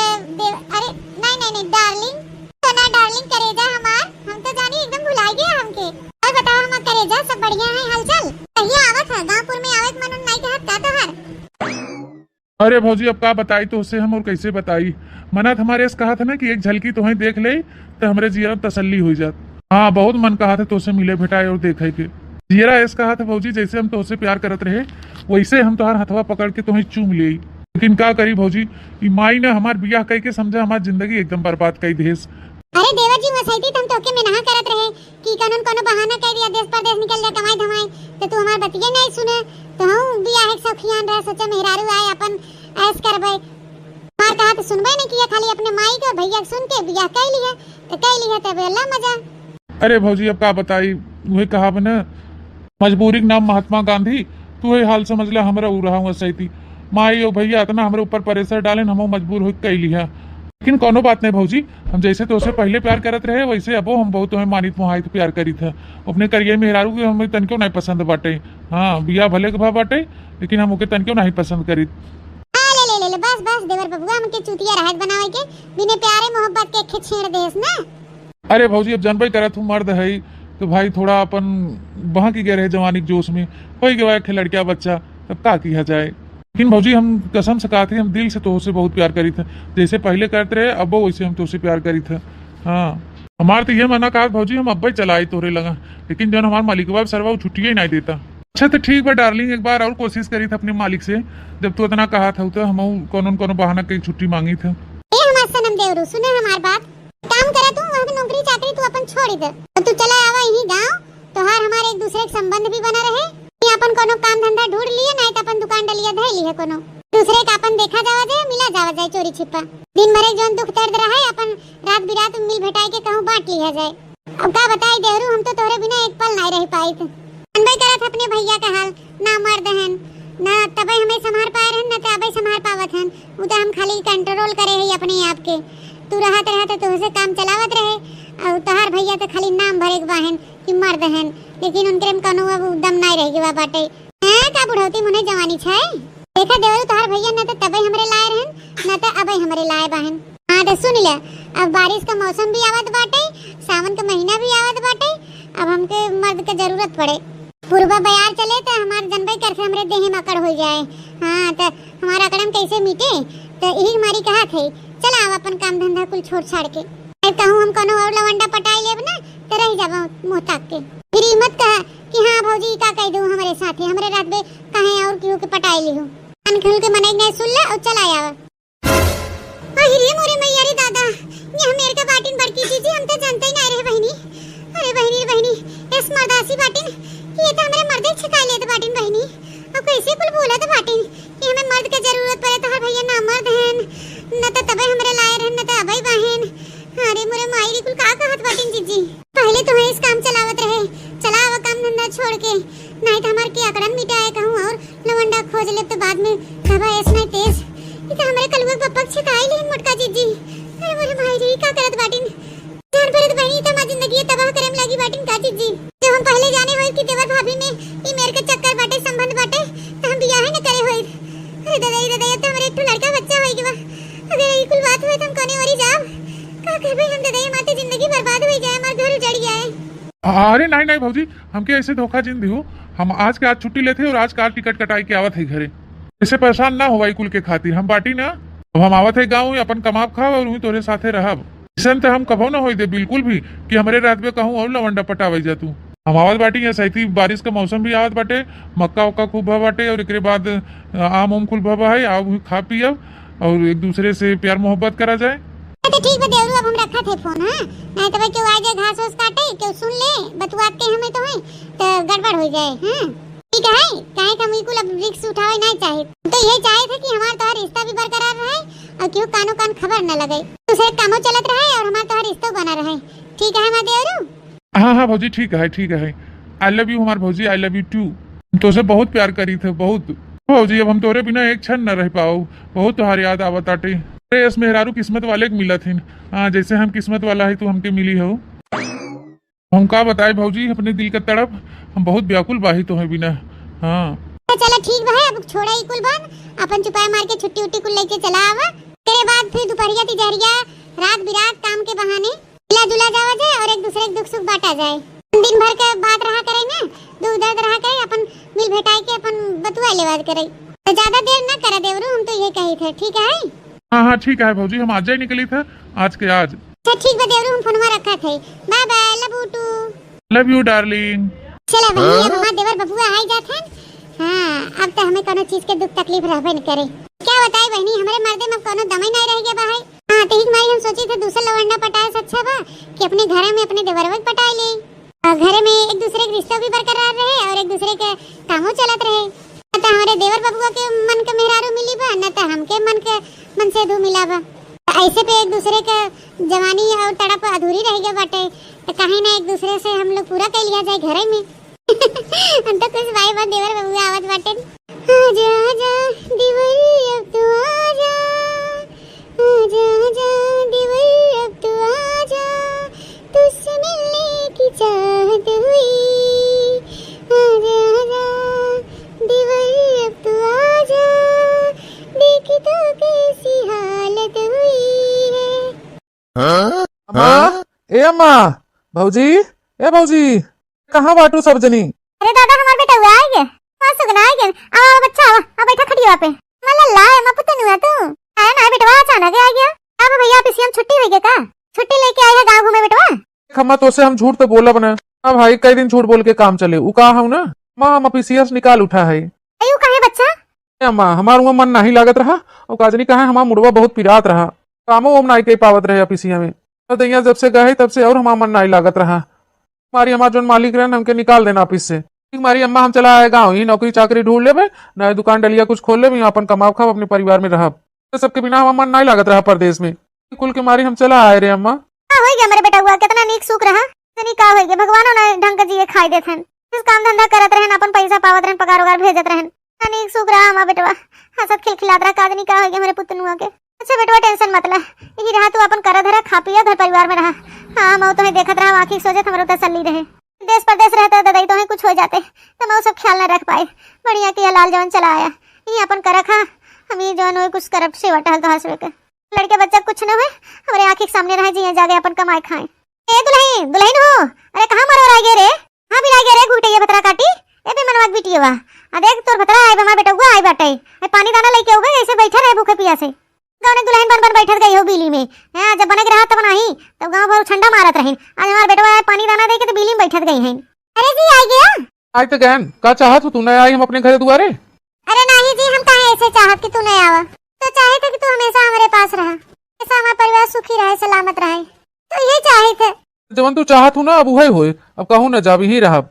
अरे नहीं डार्लिंग सोना डार्लिंग करेजा हमार हम तो जानी एकदम भुला गया हमके। और बताओ हम करेजा सब बढ़िया है हालचाल कहिया आवत है गांवपुर में आवत मनन नहीं कहत का तोहार? अरे भौजी अब का बताई तो उससे हम और कैसे बताई मना हमारे ऐसे कहा था ना कि एक झलकी तुम्हें देख ले तो हमारे जिया तसल्ली हो जात। हाँ बहुत मन कहा था तो मिले भेटाए और देखे के जियरा ऐसा कहा था भौजी जैसे हम तो प्यार करत रहे वैसे हम तोहार हथवा पकड़ के तुम्हें चूम ले लेकिन का करी भौजी माई ने हमार बियाह कह के समझा हमार जिंदगी एकदम बर्बाद कई देश। अरे देवर जी मसैती तुम तोके में नहा करत रहे कि कानून कोनो बहाना कह दिया देश परदेश निकल जा कमाई धमाई तो तू हमार बतिये नहीं सुने तो हम बियाह के सखियान रह सोचा मेहरारू आए अपन ऐस करबे मार कहा तो सुनबे नहीं किया खाली अपने माई को भैया सुन के बियाह कह लिया तब अल्लाह मजा। अरे भौजी अब का बताई वही कहा बना मजबूरी के नाम महात्मा गांधी तू ये हाल समझ ले हमरा उ रहा हूँ सैती माई और भैया इतना हमारे ऊपर प्रेशर डाले हम मजबूर हो कह लिया लेकिन कोनो बात नहीं भौजी हम जैसे तो उसे पहले प्यार करत रहे वैसे अब हम बहुत तुम्हें मानित मोहाइत प्यार करी था अपने करियर मेहरारू के हमें तनक्यों नहीं पसंद बाटे। हाँ बिया भले के भा बाटे लेकिन हम ओके तनक्यों नहीं पसंद करी। ले बस देवर बबुआ हमके चूतिया रहत बनावे के बिना प्यारे मोहब्बत के खे छेड़ देस ना। अरे भौजी अब जानबे करत हूँ मर्द है तो भाई थोड़ा अपन वहाँ की गए रहे जवानी के जोश में कोई गवाया खे लड़किया बच्चा तब का किया जाए लेकिन भौजी हम कसम से कहा थे हम दिल से तोहसे बहुत प्यार करी था जैसे पहले करते रहे अब वैसे हम तोहसे प्यार करी था। हाँ हमारे तो ये मना कहा भौजी हम अब चलाए तोरे लगा लेकिन जो हमारे मालिक बाब सरवा छुट्टी ही नहीं देता। अच्छा तो ठीक बा डार्लिंग एक बार और कोशिश करी था अपने मालिक से जब तू इतना कहा था तो हम कोनो बहाना कहीं छुट्टी मांगी था। ए हमार सनम देवरू सुने हमार बात काम करे तू वहां की नौकरी चाकरी तू अपन छोड़ दे तू चला आवा यही गांव तोहार हमारे एक दूसरे के संबंध भी बना रहे अपन कोनो काम धंधा ढूंढ लिए नहीं तो अपन दुकान डलिया धर ली है कोनो दूसरे का अपन देखा जावा जाए मिला जावा जाए चोरी छिपा दिन भर जोन दुख दर्द रहा है अपन रात बिरात मिल भेटाई के कहूं बांट लिया जाए। अब का बताई देवरू हम तो तोरे बिना एक पल नहीं रह पाई थे अनबई करत अपने भैया का हाल ना मर्द हन ना तबे हमें संभाल पाए रहन ना तबे संभाल पावत हन वो तो हम खाली कंट्रोल करे है अपने आप के तू रहत तो काम चलावत रहे और तोहार भैया तो खाली नाम भरे के बाहन कि मर्द हन लेकिन उनके में कोनो अब दम नहीं रह गवा बाटे हैं का बुढ़ौती मुने जवानी छै देखा देवरू तोहार भैया न तो तबे हमरे लाए रहन न तो अबे हमरे लाए बाहन। हां तो सुन ले अब बारिश का मौसम भी आवत बाटे सावन का महीना भी आवत बाटे अब हमके मर्द के जरूरत पड़े पूर्वा बयार चले तो हमार जनबई कर हमरे देह में अकड़ हो जाए। हां तो हमारा अकड़म कैसे मिटे तो यही हमारी कहा थे चला अब अपन काम धंधा कुल छोड़ छाड़ के कहूँ हम कोनो और लवंडा पटाई लेब ना तो रह जाबो मुंह ताक के फिर मत कहा कि हां भौजी का कह दूं हमारे साथ हमरे रात में कहे और क्यों के पटाई ली हूं अन खुल के मने नहीं सुन ले और चला आवा। अरे मोरे मैया रे दादा ये मेरे का बाटिन बड़की चीज हम तो जानते ही नहीं रहे बहनी। अरे बहनी इस मर्दासी बाटिन ये तो हमारे मर्दे छिका ले तो बाटिन बहनी अब कैसे कुल बोला तो बाटिन कि हमें मर्द की जरूरत पड़े तो हर भैया ना मर्द हैं न तो तबे हमरे लाए रहन न तो अबई बहन। अरे मोरे माई रे कुल का कहत बाटिन जीजी पहले तो इस काम चलावत रहे चलाव काम धंधा छोड़ के नहीं तो हमार के अकड़न मिटाए कहूं और लवंडा खोज ले तो बाद में कबा ऐस नहीं तेज ये तो हमारे कलुआ पप्पा छिकाई ले मोटका जीजी। अरे मोरे माई रे का करत बाटिन अरे नहीं नहीं भौजी, हमके ऐसे धोखा जिन दियो। हम आज के आज छुट्टी लेते और आज का टिकट कटाई के आवत है घरे। इससे परेशान ना होवाई कुल के खातिर हम बाटी ना। अब हम आवत है गाँव अपन कमाब खाब और वही तोरे साथे रहब। ऐसन तो हम कभो ना हो दे बिल्कुल भी कि हमारे रात में कहूँ और लवंडा पटावे जा तू। हम आवत बाटी है सही बारिश का मौसम भी आवत बाटे, मक्का उक्का खूब भा बाटे और एक बाद आम उम खूब भा है। आओ खा पियब और एक दूसरे से प्यार मोहब्बत करा जाए। तो ठीक बा देवरू, अब हम रखा थे फोन। हां नहीं तो भाई क्यों आ जाए घास वास काटे, क्यों सुन ले बतुआत के हमें तो है तो गड़बड़ हो जाए। हां ठीक है, काहे का बिल्कुल अब रिस्क उठावे नहीं चाहे। तो ये चाहे थे कि हमार तोहर रिश्ता भी बरकरार रहे और क्यों कानो कान खबर न लगे, दूसरे कामों चलत रहे और हमार तोहर रिश्ता बना रहे। ठीक है मां देवरू? हाँ हाँ भौजी ठीक है ठीक है। आई लव यू हमार भौजी, आई लव यू टू। तुझसे बहुत प्यार करी थे बहुत भौजी। अब हम तोरे बिना एक क्षण न रह पाओ, बहुत तुहार याद आवत आटे। अरे इस मेहरारू किस्मत वाले के मिला थे। हाँ जैसे हम किस्मत वाला है तो हमके मिली हो। हम का बताए भौजी अपने दिल का तड़प, हम बहुत व्याकुल बाही तो है बिना। हाँ चलो ठीक बा, अब छोड़ा ही कुल बात, अपन चुपाए मार के छुट्टी उट्टी कुल लेके चला आवा। तेरे बाद फिर दोपहरिया तिजहरिया रात बिरात काम के बहाने मिला जुला जावा जाए और एक दूसरे के दुख सुख बांटा जाए। दिन भर के बात रहा करे ना, दूध दर्द रहा करे, अपन मिल भेटाई के अपन बतुआ लेवाद करे। तो ज्यादा देर ना करे देवरू, हम तो ये कही थे। ठीक है हाँ हाँ ठीक है भौजी, हम आज ही निकली था आज के आज। तो ठीक बा देवरू, हम फोनवा रखा थे। Bye bye, love you too. Love you darling. चला भैया, अब हमार देवर बबुआ आई जात हन। हां अब तो हमें कोनो चीज के दुख तकलीफ रहबे न करे। क्या बताए बहनी, हमरे मर्दे में कोनो दम ही नहीं रह गया बा है। हां तो ही मारी हम सोची थे दूसरा लवंडा पटाए से अच्छा बा कि अपने घर में अपने देवरवा पटाए ले। घर में एक दूसरे के रिश्ता भी बरकरार रहे और एक दूसरे के कामों चलत रहे। न तो हमारे देवर बबुआ के मन के मेहरारू मिली बा, न तो हमके मन से दू मिला बा। ऐसे पे एक दूसरे के जवानी और तड़प अधूरी रह गया बाटे। तो कहीं ना एक दूसरे से हम लोग पूरा कर लिया जाए घरे में। हम तो कुछ भाई बात देवर बबुआ आवत बाटे। आजा आजा देवर अब तू आजा, आजा आजा देवर अब तू आजा, तुझसे मिलने की चाहत हुई। आजा आजा देवर अब तू आजा, देख तो कैसी हालत हुई है। अम्मा, ए अम्मा, भौजी, ए भौजी, कहाँ बाटू सब जनी? अरे दादा हमार बेटा हुआ आ गया, मस्त गना आ गया। आ बच्चा आ बैठा खड़िया पे। मल्ला है मैं पता नहीं हुआ तू आया ना बेटवा, अचानक आ गया। अब भैया ऑफिस हम छुट्टी हो गया का, छुट्टी लेके आया गांव घूमे बेटवा। अम्मा तो से हम झूठ तो बोला बना। हाँ भाई कई दिन झूठ बोल के काम चले। उ कहा हूँ ना माँ, हम ऑफिसियस निकाल उठा है। अयो कहे बच्चा? ए अम्मा, हमार वहाँ मन नहीं लागत रहा और काजनी कहा हमार मुड़वा बहुत पिरात रहा, कामो हम नहीं कही पावत रहे ऑफिसिया में। तो यहाँ जब से गए तब से और हमार मन नहीं लागत रहा। हमारी हमार जो मालिक रहे हमके निकाल देना ऑफिस से। हमारी अम्मा हम चला आए गाँव ही नौकरी चाकरी ढूंढ लेबे, नए दुकान डलिया कुछ खोल लेबे, अपन कमाओ खाओ अपने परिवार में रह। तो सबके बिना हमार मन नहीं लागत रहा परदेश में। कुल के मारी हम चला आए रे अम्मा। हो गया मेरे बेटा हुआ, कितना नीक सुख रहा। तनी का हो गया, भगवानो ने ढंग के जिए खाई देत हन। इस काम धंधा करत रहन, अपन पैसा पावत रहन, पगार वगार भेजत रहन। नीक सुख रहा हमार बेटवा, हंसत खिलखिलात रहा। काजनी का हो गया मेरे पुतनुआ के। अच्छा बेटवा टेंशन मत ले, यही रहा तू अपन कर धरा, खा पिया, घर परिवार में रहा। हां मैं तो देखत रहा, आंखी सोचत हमरो तसल्ली रहे। देश परदेश रहता दादा तो कुछ हो जाते तो मैं सब ख्याल न रख पाए। बढ़िया की लाल जवन चला आया, ये अपन कर रखा। हम ये जवन हो कुछ करब सेवा टहल तो हंसवे के लड़के बच्चा कुछ न हुए, हमारे आंखी के सामने रहे, जिए जागे अपन कमाए खाए। ए दुल्हन दुल्हन हो, अरे कहां मरो रह गए रे? हां भी रह गए रे, घुटैया भतरा काटी। ए बे मनवाक बिटिया आ देख तोर भतरा आए, हमार बेटा हुआ आई बाटे। ए पानी दाना लेके हो गए, ऐसे बैठे रहे भूखे प्यासे। गाँव ने दुल्हन बन बैठ गई हो बिजली में। जब बने रहा तब नहीं, तब गाँव भर ठंडा मारत रहे। आज हमारे बेटवा पानी दाना दे के तो बिजली में बैठत गई है। अरे जी आ गया, आई तो गैन का चाहत तू नहीं आई हम अपने घर दुआरे? अरे नहीं जी, हम कहे ऐसे चाहत कि तू नहीं आवा, तो चाहे थे कि तू हमेशा हमारे पास रहा, ऐसा हमारा परिवार सुखी रहे, सलामत रहे, तो ये चाहे थे। जवन तू चाहत हूँ ना अब वही होए। अब कहूँ न जा ही रहा,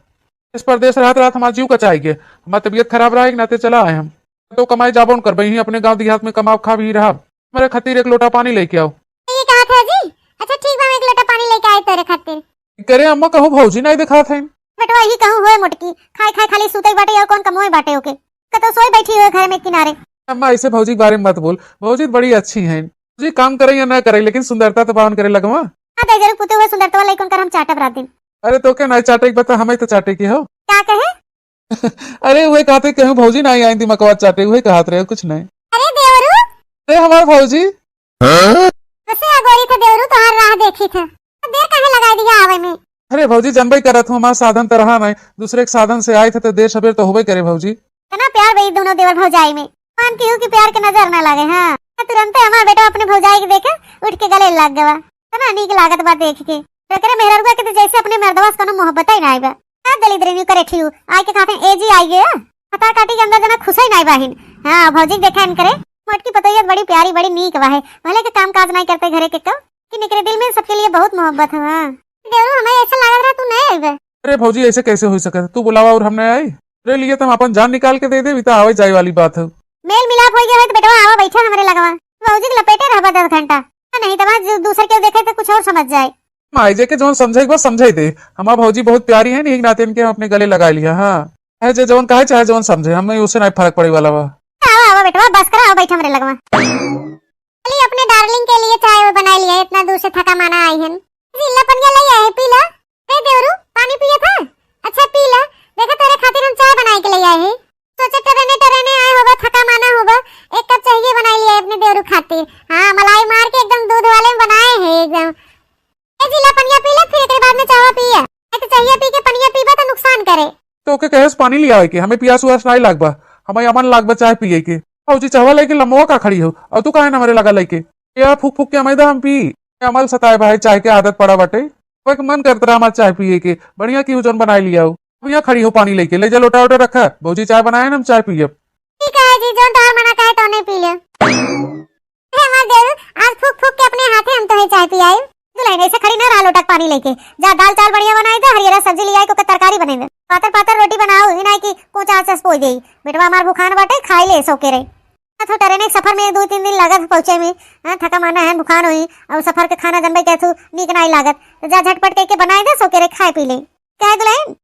इस परदेश रहत रहत हमारे जीव का चाहिए। हमारी तबीयत खराब रहा नाते चला आए हम। तो कमाई जाबो कर बही, अपने गाँव देहात में कमाओ खा भी रहा। मेरे खातिर एक लोटा पानी लेके आओ। ये कहा था जी? अच्छा ठीक है, मैं एक लोटा पानी लेके आए तेरे खातिर। करे अम्मा कहूँ भौजी नहीं दिखा था बेटवा ही कहूँ होए मोटकी, खाए खाए खाली सूते बाटे और कौन कमोए बाटे होके, कतो सोई बैठी हुए घर में किनारे। अम्मा ऐसे भौजी के बारे में मत बोल, भौजी बड़ी अच्छी हैं। जी काम करे या ना करे लेकिन सुंदरता तो पावन करे लगवा। हां दे जरूर पुते हुए सुंदरता वाला कौन कर हम चाटब रात दिन। अरे तो क्या नहीं चाटे बता, हमें तो चाटे की हो। क्या कहे? अरे वही कहते कहूँ भौजी नहीं आई थी मकवा चाटे, वही कहते रहे कुछ नहीं। अरे देवरू, अरे हमारे भौजी वैसे अगोरी थे देवरू, तो हर राह देखी थे, देर कहे लगाई दिया आवे में। अरे भौजी जानबे करत हूँ हमारा साधन तो रहा नहीं, दूसरे के साधन से आए थे तो देर सवेर तो होबे करे भौजी। इतना प्यार भाई दोनों देवर भौजाई में, मान क्यों कि प्यार के नजर ना लगे। हाँ तुरंत हमारा बेटा अपने भौजाई के देखे उठ के गले लग गवा, है ना नीक लागत बा देख के। एकरे मेहररुआ के तो जैसे अपने मर्दवा से कोनो मोहब्बत ही नहीं बा। का दलिद्र न्यू करे ठियू आई के खाते एजी आई गया पता काटी के अंदर जना खुश ही नहीं बाहिन। हां भौजी देखा इन करे मोटकी पतोयत बड़ी प्यारी बड़ी नीक बा है, भले के काम काज नहीं करते घरे के कब कि निकरे दिल में सबके लिए बहुत मोहब्बत है। हां देवरू हमें ऐसा लग रहा तू नहीं आईबे। अरे भौजी ऐसे कैसे हो सके, तू बुलावा और हमने आई रे लिए तुम अपन जान निकाल के दे दे तो आवे जाए वाली बात है। मेल मिलाप हो गया है तो बेटा आवा बैठा हमारे लगवा भौजी के लपेटे रहबा 10 घंटा, नहीं तो दूसरे के देखे तो कुछ और समझ जाए। माई जे के जो समझे बस समझे दे, हमारा भौजी बहुत प्यारी है नहीं नाते इनके हम अपने गले लगा लिया। हाँ है जे जवन कहे चाहे जवन समझे, हमें उससे नहीं फर्क पड़े वाला बा। आवा आवा बेटा बस करा बैठा हमारे लगवा। चलिए अपने डार्लिंग के लिए चाय बना लिया है, इतना दूर से थका माना आई है। जिल्ला पनिया ले आए पीला। ए देवरू पानी पिया था? अच्छा पीला, देखा तेरे खातिर हम चाय बनाए के ले आए हैं। सोचे टरने आए होगा थका माना होगा, एक कप चाहिए बनाई लिया अपने देवरू खातिर। हां मलाई मार के एकदम दूध वाले में बनाए हैं एकदम। ए जिला पनिया पीला फिर एकरे बाद में चाय पिया, एक चाहिए पी के पनिया पीबा तो नुकसान करे। तो के कहे पानी लिया है के हमें पियास उस नहीं लागबा, हमें अमन लागबा चाय पिए के। भौजी चाहवा लेके लमवा का खड़ी हो और तू काहे ना हमारे लगा लेके या फूक फूक के हमें हम पी अमल सताए भाई चाय के आदत पड़ा बाटे। कोई मन करता रहा हमारा चाय पिए के, बढ़िया की जोन बनाई लिया हो भैया खड़ी हो पानी लेके ले जा लोटा वोटा रखा भौजी चाय बनाए ना हम चाय पिए। ठीक है जी जोन तार मना कहे तो नहीं पी ले। हमार देव आज फूक फूक के अपने हाथे हम तो है चाय पियाई। दुल्हन ऐसे खड़ी ना रहा लोटक पानी लेके जा दाल चावल बढ़िया बनाई दे, हरियर सब्जी ले आई को तरकारी बने दे, पातर पातर रोटी बनाओ इनाई की कोचा आचस पोई देई। बेटवा हमार भूखान बाटे खाई ले सोके रही। तो ट्रेन एक सफर में 2-3 दिन लागत पहुंचे में। हां थका माना है भूखान हुई और सफर के खाना जनबे कैथू नीक नहीं लागत तो जा झटपट के बनाई दे सोके रे खाए पी ले। क्या दुल्हन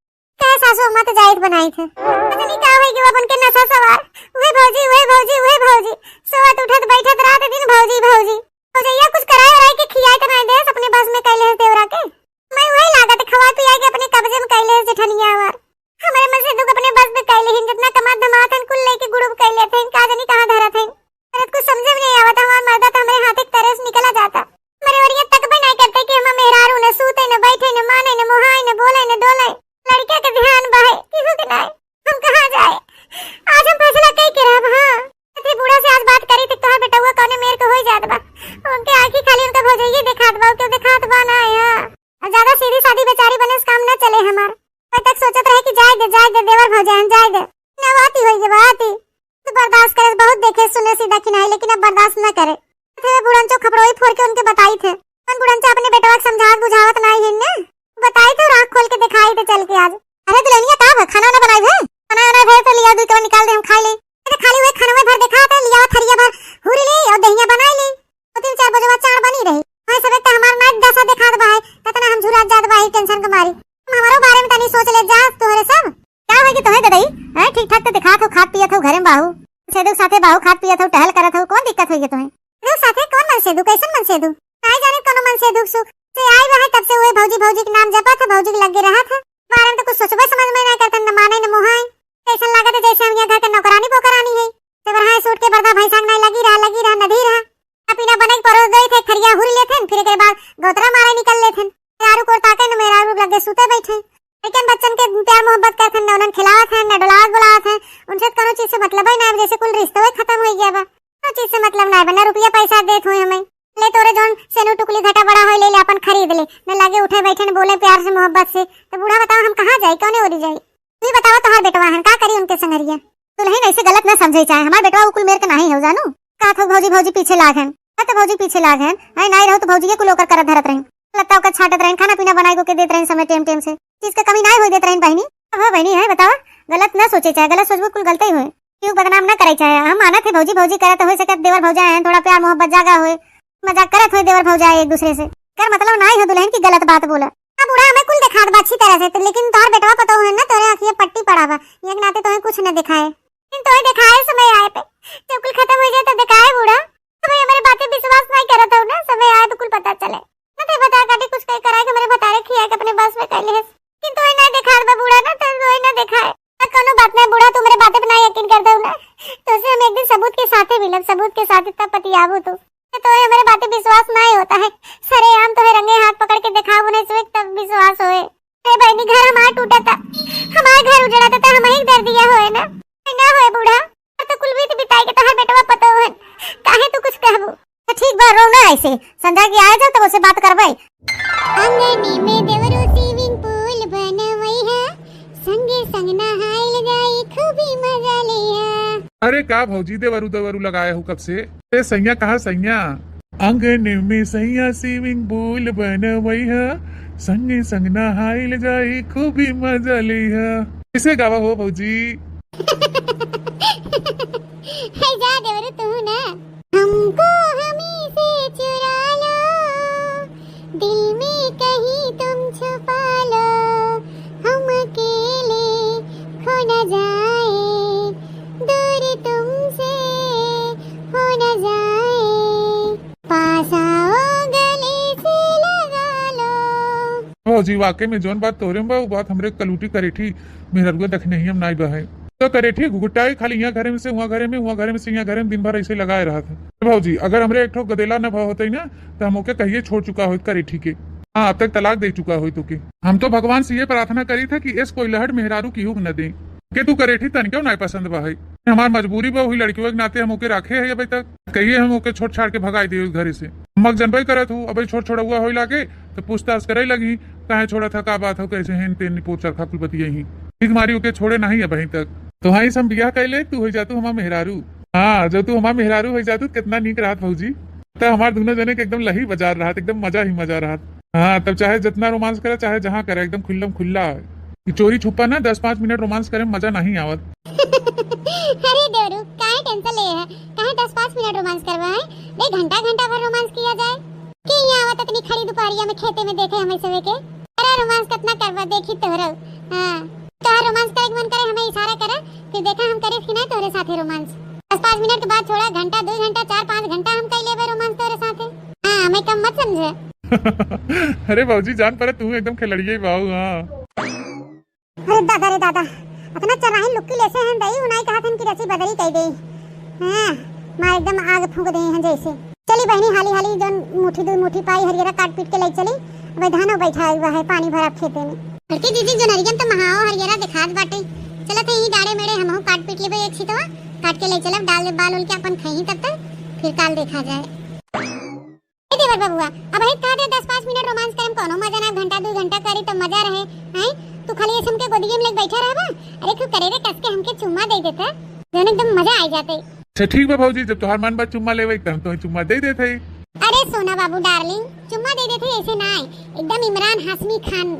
क्या सासू अम्मा तो जायत बनाई थे पता नहीं क्या होई कि वो बन के नशा सवार उहे भौजी सोवत उठत बैठत रात दिन भौजी भौजैया कुछ कराए राय के खियाए त नहीं दे अपने बस में कैले है देवरा के। मैं वही लागत खवा पिया के अपने कब्जे में कैले है जेठनिया और हमारे मन से दुख अपने बस में कैले हिन जितना कमा धमाथन कुल लेके गुड़ुब कैले थे का जानी कहां धरा थे। अरे कुछ समझ में नहीं आवत हमार मर्दा तो हमारे हाथ एक तरह से निकला जाता। मेरे और ये तक भी नहीं करते कि हम मेहरारू न सूते न बैठे न माने न मोहाए न बोले न डोले लड़के के ध्यान बाहे किसी के नहीं हम कहां जाए। आज हम फैसला कई के रहा। हां ते बूढ़ा से आज बात करी तो तोहर बेटा हुआ कौने मेरे को होई जात बा उनके आंखी खाली उनका भौजैया दिखात बा क्यों दिखात बा ना हां ज्यादा सीधी सादी बेचारी बने से काम ना चले हमार। मैं तक सोचत रहे कि जाए दे देवर भौजान जाए दे ना बात होई के बात तो बर्दाश्त करे बहुत देखे सुने सीधा कि नहीं लेकिन अब बर्दाश्त न करे। थे बुढ़न चो खपड़ोई फोड़ के उनके बताई थे मन बुढ़न चो अपने बेटवा को समझावत बुझावत नहीं है ना बताई तो आंख खोल के दिखाई तो चल के आज। अरे दुल्हनिया का है खाना ना बनाई है खाना ना भर तो लिया दूध का निकाल दे हम खा ले। अरे खाली हुए खाना में भर देखा था लिया थरिया भर हुरी ले और दहिया बनाई ले 3-4 बजे बाद चार बनी रही। हां सब एक हमार नाक दशा दिखात बा है कतना हम झुरा जात बा है टेंशन के मारी हमारो बारे में तनी सोच ले जा तोहरे सब क्या है कि तोहे दई है ठीक ठाक तो दिखा तो खात पिया था घरे में बाहू सेदू साथे बाहू खात पिया था टहल करत हो कौन दिक्कत होई तोहे रे साथे कौन मन सेदू कैसन मन सेदू नहीं जाने कोनो मन सेदू सुख से आई रहा तब से वो भौजी के नाम जपा था भौजी के लगे रहा था बारे में तो कुछ सोचबे समझ में नहीं करता न माने न मोहाए ऐसा लागत है जैसे हम यहाँ घर के नौकरानी पोकरानी है तो वहां सूट के पर्दा भैंसा नहीं लगी रहा नदी रहा अपना बने परोस गई थे खरिया हुरी लेथे फिर के बाद गोतरा मारे निकल लेथे यारू को ताके न मेरा रूप लगे सूते बैठे लेकिन बच्चन के प्यार मोहब्बत करथे न उन्हें खिलावत है न डोलावत बुलावत है उनसे कोनो चीज से मतलब ही नहीं जैसे कुल रिश्ता खत्म हो गया बा तो चीज से मतलब नहीं बना रुपया पैसा देत हो हमें ले तोरे जोन सेनु टुकली घटा बड़ा होई ले अपन खरीद ले न लगे उठे बैठे न बोले प्यार से मोहब्बत से तो बूढ़ा बताओ हम कहां जाए कौन ओरी जाए तू बताओ तोहार बेटवा है का करी उनके संगरिया दुल्हन ऐसे गलत न समझे चाहे हमार बेटवा कुल मेर के नहीं हो जानू का थो भौजी पीछे लागन तो भौजी पीछे लागन है नहीं रहो तो भौजी के कुल ओकर करत धरत रही लगता ओकर छाटत रही खाना पीना बनाई को के देत रही समय टेम से चीज का कमी नहीं होई देत रही बहनी। हां बहनी है बताओ गलत न सोचे चाहे गलत सोचबो कुल गलत ही होए क्यों बदनाम न करे चाहे हम मानत है भौजी करत हो सकत देवर भौजा है थोड़ा प्यार मोहब्बत जागा होए मजाक करत हो देवर भौजा एक दूसरे से कर मतलब नहीं हो दुल्हन की गलत बात बोला अब बूढ़ा हमें कुल दिखात बा अच्छी तरह से तो लेकिन तोहर बेटवा पता है ना तोरे आंखिए पट्टी पड़ावा एक नाते तोहे कुछ न दिखाए इन तोहे दिखाए समय आए पे जब कुल खत्म हो जाए तो दिखाए बूढ़ा तुम्हें हमारी बातें विश्वास नहीं करत हो ना समय आए तो कुल पता चले न ते बता काटी कुछ कहीं कराए के मेरे बतारे खिया के अपने बस में कैले किंतु तोहे ना दिखात बा बूढ़ा ना तोहे ना दिखाए कोनो बात नहीं बूढ़ा तू मेरे बातें पे नहीं यकीन करता हो ना तो से हम एक दिन सबूत के साथ ही मिलब सबूत के साथ इतना पतियाबू तो हमारे बातें विश्वास नहीं होता है सरे आम तो रंगे हाथ पकड़ के दिखाओ नहीं तब विश्वास होए। हम ही दर दिया होए ना ना होए बूढ़ा तो कुल भी बिताई के तोहर बेटवा पतो है काहे तू कुछ कहबो तो ठीक बा रो ना ऐसे संध्या के आए जाओ तब से बात करबै अंगने में देवरो स्विमिंग पूल बनवई है संगे संग नहाइल जाई खूबी मजा लिया। अरे का भौजी देवरू देवरू लगाए हो कब से? ए सैया कहा सैया? आंगन में सैया स्विमिंग पूल बनवई है संगे संग नहाइल जाई खूबी मजा लिया। किसे गावा हो भौजी? है जा देवरू तू ना हमको हमी से चुरा लो दिल में कहीं तुम छुपा लो हम अकेले खो न जाए दूर तुमसे हो न जाए पास आओ गले से लगा लो। भौजी वाकई में जौन बात तोरे में बा वो बात हमरे कलूटी करे थी मेरा रुआ दख नहीं हम नाई बहे तो करे थी गुटाई खाली यहाँ घरे में से वहाँ घरे में से यहाँ घरे में दिन भर ऐसे लगाए रहा था। भौजी अगर हमरे एक ठो गदेला न भाव होते ना तो हम ओके कहिए छोड़ चुका हो करे ठीक है। हाँ अब तक तलाक दे चुका हो तो के हम तो भगवान से ये प्रार्थना करी था कि इस कोई लहर मेहरारू की हुक न दे के तू करे थी तन क्यों ना पसंद बा है हमार मजबूरी बा हुई लड़कियों के नाते हम ओके रखे है अभी तक कहिए हम ओके छोड़ छाड़ के भगाई दिए उस घरे से मग जनबई करत हूँ अभी छोड़ छोड़ा हुआ हो लागे तो पूछताछ करे लगी कहे छोड़ा था का बात हो कैसे है तेन पोचा खाकुल बतिया ही ठीक मारी ओके छोड़े नहीं है वहीं तक तो हाँ हम बियाह कैले तू हो जातू हमार मेहरारू। हाँ जब तू हमार मेहरारू हो जातू कितना नीक राहत भौजी तो हमार दोनों जने के एकदम लही बाजार रहा एकदम मजा ही मजा रहा। हाँ तब चाहे जितना रोमांस करे चाहे जहाँ करे एकदम खुल्लम खुल्ला चोरी छुपा ना 10-5 मिनट रोमांस करे मजा नहीं आवत। अरे देवरू काहे टेंशन ले है काहे 10-5 मिनट रोमांस करवा है रे घंटा घंटा भर रोमांस किया जाए कि यहाँ आवत इतनी खड़ी दोपहरिया में खेते में देखे हमें सवे के अरे रोमांस कितना करवा देखी तोहरा। हाँ तोहर रोमांस करे मन करे हमें इशारा करे फिर देखा हम करे कि नहीं तोरे साथे रोमांस 10-5 मिनट के बाद छोड़ा घंटा 2 घंटा 4-5 घंटा हम कई लेबे रोमांस तोरे साथे। हाँ हमें कम मत समझे। अरे भौजी जान पड़े तू एकदम खिलड़िया बाऊ। हाँ अरे दादा अपना चराही लुक्की लेसे हैं दई उनाई कहा थन की रसी बदरी कह गई। हां मार एकदम आग फूंक दे हैं जैसे चली बहनी हाली हाली जोन मुट्ठी 2 मुट्ठी पाई हरियरा काट पीट के ले चली अब धानो बैठा हुआ है पानी भरा खेते में लड़की दीदी जो नरियन तो महाओ हरियरा दिखात बाटे चलत ही डाड़े मेड़े हमहु काट पीट लेबे एक छितवा काट के ले चलब डाल दे बाल उल के अपन खही तब तक फिर काल देखा जाए। ए देवर बाबूआ अब है कहा दे 10-5 मिनट रोमांस करम कोनो मजा ना घंटा 2 घंटा करी तो मजा रहे हैं तू खाली ऐसे हमके गोदी में लेके बैठा रहबा अरे तू करे रे कस के हमके चुम्मा दे देता जन एकदम मजा आ जाते। अच्छा ठीक बा भौजी जब तोहार मन बात चुम्मा लेवे तब तो चुम्मा दे देते। अरे सोना बाबू डार्लिंग चुम्मा दे देते ऐसे ना एकदम इमरान हाशमी खान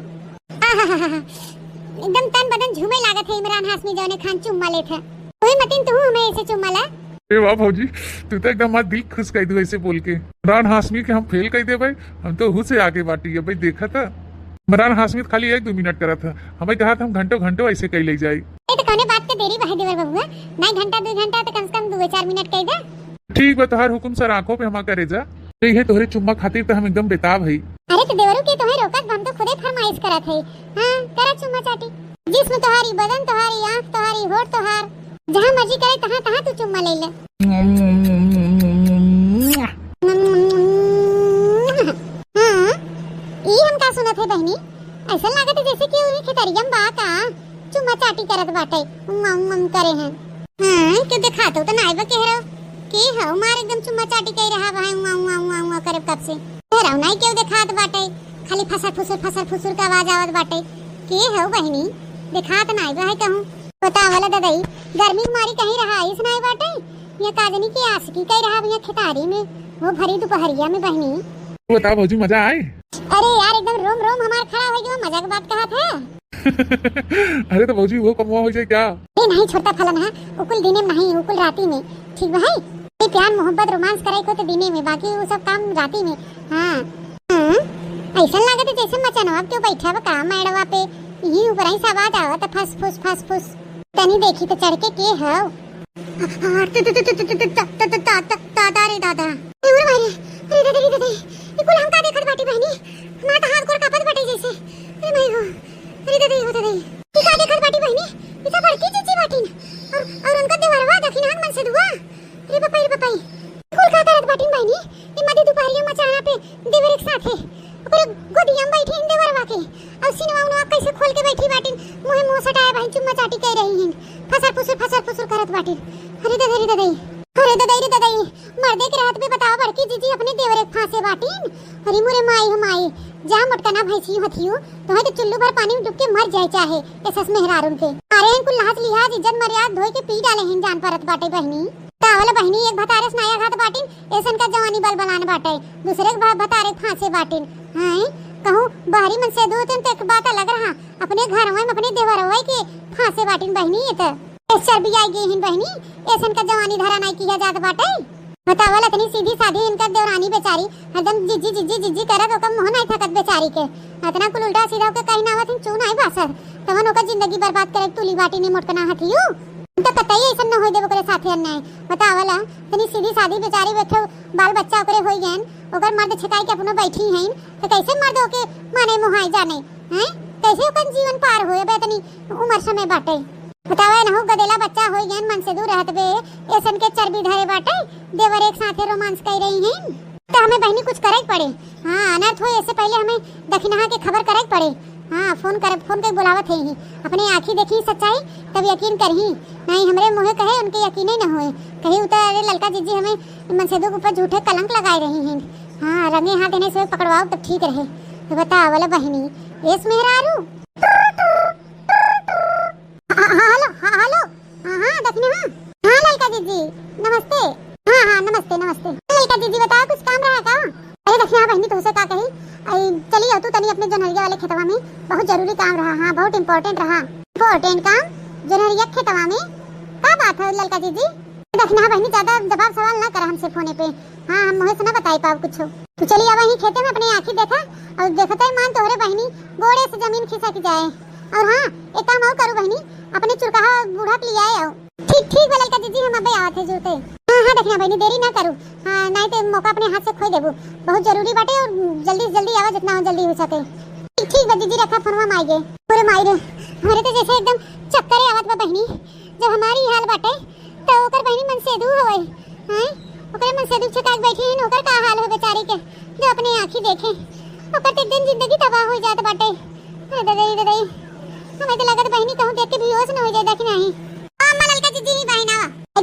एकदम तन बदन झूमे लागत है इमरान हाशमी जौने खान चुम्मा लेत है कोई मतिन तू हमें ऐसे चुम्मा ला। ए वाह भौजी तू तो एकदम हमारा दिल खुश कर दू ऐसे बोल के। इमरान हाशमी के हम फेल कर दे भाई हम तो हु से आगे बाटी है भाई देखा था इमरान हाशमी खाली 1-2 मिनट करा था हमें कहा था हम घंटों घंटों ऐसे कई ले जाए। ए तो कौने बात पे देरी बहे देवर बाबूआ नहीं घंटा 2 घंटा तो कम से कम 2-4 मिनट कह दे। ठीक बा तोहार हुकुम सर आंखों पे हमा करे जा यही है तोहरे चुम्मा खातिर तो हम एकदम बेताब है। अरे तो देवरू के तुम्हें रोकत हम तो खुदे फरमाइश करत है। हां करा चुम्मा चाटी जिस्म तोहारी बदन तोहारी आंख तोहारी होठ तोहार जहां मर्जी करे तहां तू चुम्मा ले ले। हां ई हम का सुनत है बहनी ऐसा लागत है जैसे कि उन्हीं खेतरियम बा का चुम्मा चाटी करत बाटे उम करे हैं। हां क्यों दिखात हो तो नाई बा कह रहो के हो मार एकदम चुम्मा चाटी कह रहा भाई उम करे कब से कह रहा नहीं क्यों दिखात बाटे खाली फसर फुसुर का आवाज आवत बाटे के हो बहनी दिखात नाई बा है कहूं पता वाला दादाई गर्मी मारी कहीं रहा इस नाई बाटे ये काजनी की आशिकी कह रहा भैया खितारी में वो भरी दोपहरिया में बहनी। बता भौजी मजा आए? अरे यार एकदम रोम रोम हमार खड़ा हो गया मजा की बात कहा था। अरे तो भौजी वो कमवा हो जाए क्या? ए नहीं छोटा फलन है उकुल दिने में नहीं उकुल राती में ठीक भाई ये प्यार मोहब्बत रोमांस करे को तो दिने में बाकी वो सब काम राती में। हां ऐसा लागत है जैसे मचानवा पे बैठा बा का मैडवा पे यही ऊपर ही सब आवाज आवत फस फुस तनी देखी तो चढ़ के हो दादा रे दादा उरे मारे अरे दादा ये कुल हम का देखत बाटी बहनी माता हाथ गोर कापत बाटी जैसे अरे मैं हो अरे दादा ये का देखत बाटी बहनी ये सब बड़की चीची बाटी और उनका देवरवा दखिनान मन से दुआ रे पपाई कुल का करत बाटी बहनी ये मधी दोपहरिया मचाना पे देवर एक साथ है ओकरे गोदिया में बैठी देवरवा के और सिनवा उनवा कैसे खोल के बैठी बाटी मुहे मुंह सटाया बहन चुम्मा चाटी कह रही हैं फसर फुसर करत बाटी। अरे ददई अरे ददई मर्दे के रात में बताओ बड़की जीजी अपने देवरे फांसे बाटीन। अरे मोरे माई हो माई जा मटकना भैंसी हथियो तो है तो चुल्लू भर पानी में डूब के मर जाए चाहे ऐसा मेहरार उनके। अरे इनको लाज लिहाज इज्जत मर्याद धोए के पी डाले हैं जान परत बाटे बहनी। तावल बहनी एक भतारे स्नाया घात बाटिन ऐसन का जवानी बल बलान बाटे दूसरे भतारे फांसे बाटिन। हां कहूं बाहरी मन से दो तन तक बात अलग रहा अपने घर में अपने देवर होए के फांसे बाटिन बहनी। ये तो चर्बी आई गई हिन बहनी ऐसन का जवानी धरा नहीं किया जात बाटे। बतावल इतनी सीधी सादी इनका देवरानी बेचारी एकदम जिज्जी करत ओका मोह नहीं थकत बेचारी के इतना कुल उल्टा सीधा के कहीं ना आवत चू नहीं बासर तवन ओका जिंदगी बर्बाद करे तुली बाटी ने मोटकना हथियो तो कतई ऐसा न होई देबो करे साथे अन्याय। बतावला इतनी सीधी सादी बेचारी बैठे बाल बच्चा ओकरे होई गन ओकर मर्द छकाई के अपनो बैठी हैं तो कैसे मर्द ओके माने मोहाई जाने हैं कैसे ओकर जीवन पार होए बे इतनी उम्र समय बाटे। बतावे न हो गदेला बच्चा होई गन मन से दूर रहत बे ऐसन के चर्बी धरे बाटे देवर एक साथे रोमांस कर रही हैं तो हमें बहनी कुछ करे पड़े। हां अनर्थ होए इससे पहले हमें दक्षिणा के खबर करे पड़े। हां फोन के बुलावत है ही अपने आंखी देखी सच्चाई तब यकीन करही नहीं हमरे मुंह कहे उनके यकीन ही न होए कहीं उतर अरे ललका जीजी हमें मनसेदू के ऊपर झूठे कलंक लगाए रही हैं। हां रंगे हाथ देने से पकड़वाओ तो ठीक रहे। तो बता वाला बहनी एस मेहरारू हेलो हां दक्षिणा हां ललका जीजी नमस्ते। हां नमस्ते ललका जीजी बताओ कुछ काम रहा का। अरे दक्षिणा बहनी तुमसे का कही चली आओ तू तनी अपने जनहरिया वाले खेतवा में बहुत जरूरी काम रहा। हां बहुत इम्पोर्टेंट रहा। इम्पोर्टेंट काम जनहरिया खेतवा में का बात है ललका जीजी। दक्षिणा बहनी ज्यादा जवाब सवाल ना कर हमसे फोने पे। हां हम मोहे से ना बताई पाओ कुछ तू चली आ वहीं खेते में अपने आंखी देखा और देखते ही मान तोहरे बहनी गोड़े से जमीन खिसक जाए। और हां एक काम और करो बहनी अपने चुरकाहा बूढ़ा के लिए आओ। ठीक ललका जीजी हम अबे आवत है जुते। हां दक्षिणा बहनी देरी ना करू। हां नहीं तो मौका अपने हाथ से खोई देबू बहुत जरूरी बाटे और जल्दी आवा जितना जल्दी हो सके। ठीक बा जीजी रखा फोनवा माई गे पूरे माई रे हमारे तो जैसे एकदम चक्कर आवत बा बहनी जब हमारी हाल बाटे तो ओकर बहनी मन से दू होए हैं ओकर मन से दू छका बैठी है ओकर का हाल हो बेचारी के जो अपने आंखी देखे ओकर तो दिन जिंदगी तबाह हो जात बाटे। अरे ददई हमें तो लगत बहनी कहूं देख के बेहोश न हो जाए देखी नहीं। अम्मा ललका जीजी ही बहना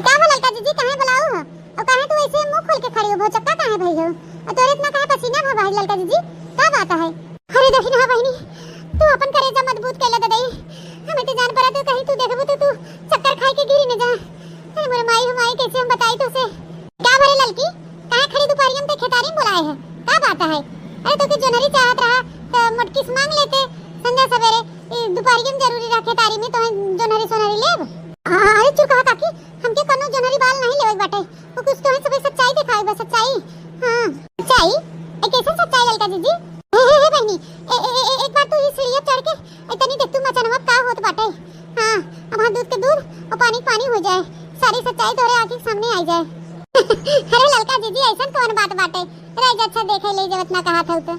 क्या हो ललका जीजी कहां बुलाओ और कहां तू ऐसे मुंह खोल के खड़ी हो बहुत चक्का कहां भई हो और तोरे इतना कहां पसीना भर भाई ललका जीजी क्या बात है। अरे दक्षिणा बहनी तू अपन करेजा मजबूत कैला ददई हमें तो जान पड़ा तू कहीं तू देखबो तो तू चक्कर खाई के गिरी न जा। अरे मोर माई कैसे हम बताई तो से क्या भरे ललकी कहां खड़ी दोपहरिया में खेतारी बुलाए है क्या बात है। अरे तो के जनरी चाहत रहा तो मटकी से मांग लेते संध्या सवेरे दोपहरिया में जरूरी रखे तारी में तो जनरी सोनरी लेब। अरे चुप कहा काकी हमके कोनो जनरी बाल नहीं लेवे बाटे वो कुछ तो है सब सच्चाई दिखाई बस सच्चाई। हां सच्चाई ए कैसे सच्चाई ललका जीजी हे बहनी एक बार तू इस सीढ़िया चढ़ के इतनी देख तू मचनवा का होत बाटे। हां अब दूध के दूध और पानी पानी हो जाए सारी सच्चाई तोरे आंखी के सामने आ जाए। अरे ललका जीजी ऐसा कौन बात बाटे रह अच्छा देखे ले जब इतना कहा था तो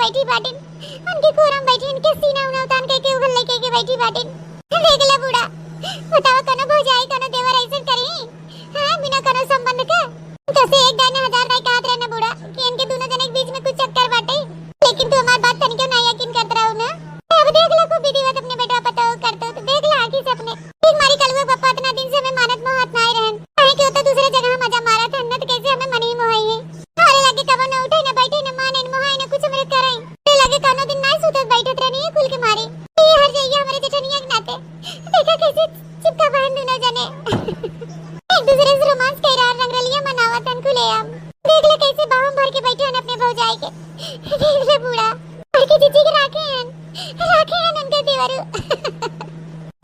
बैठी बाटिन उनके कोरम बैठी इनके सीना उना उतान के उगल लेके के बैठी बाटिन देख ले बूढ़ा बताओ कनो भौजाई कनो देवर ऐसे करी हां बिना कनो संबंध के तो से एक दाने हजार दाई कहत रहना बूढ़ा कि इनके दोनों जने के बीच में कुछ चक्कर कैसे बाहों भर के बैठे हैं अपने भौजाई के। देख ले बूढ़ा बड़की जीजी के राखे हैं उनके देवरू।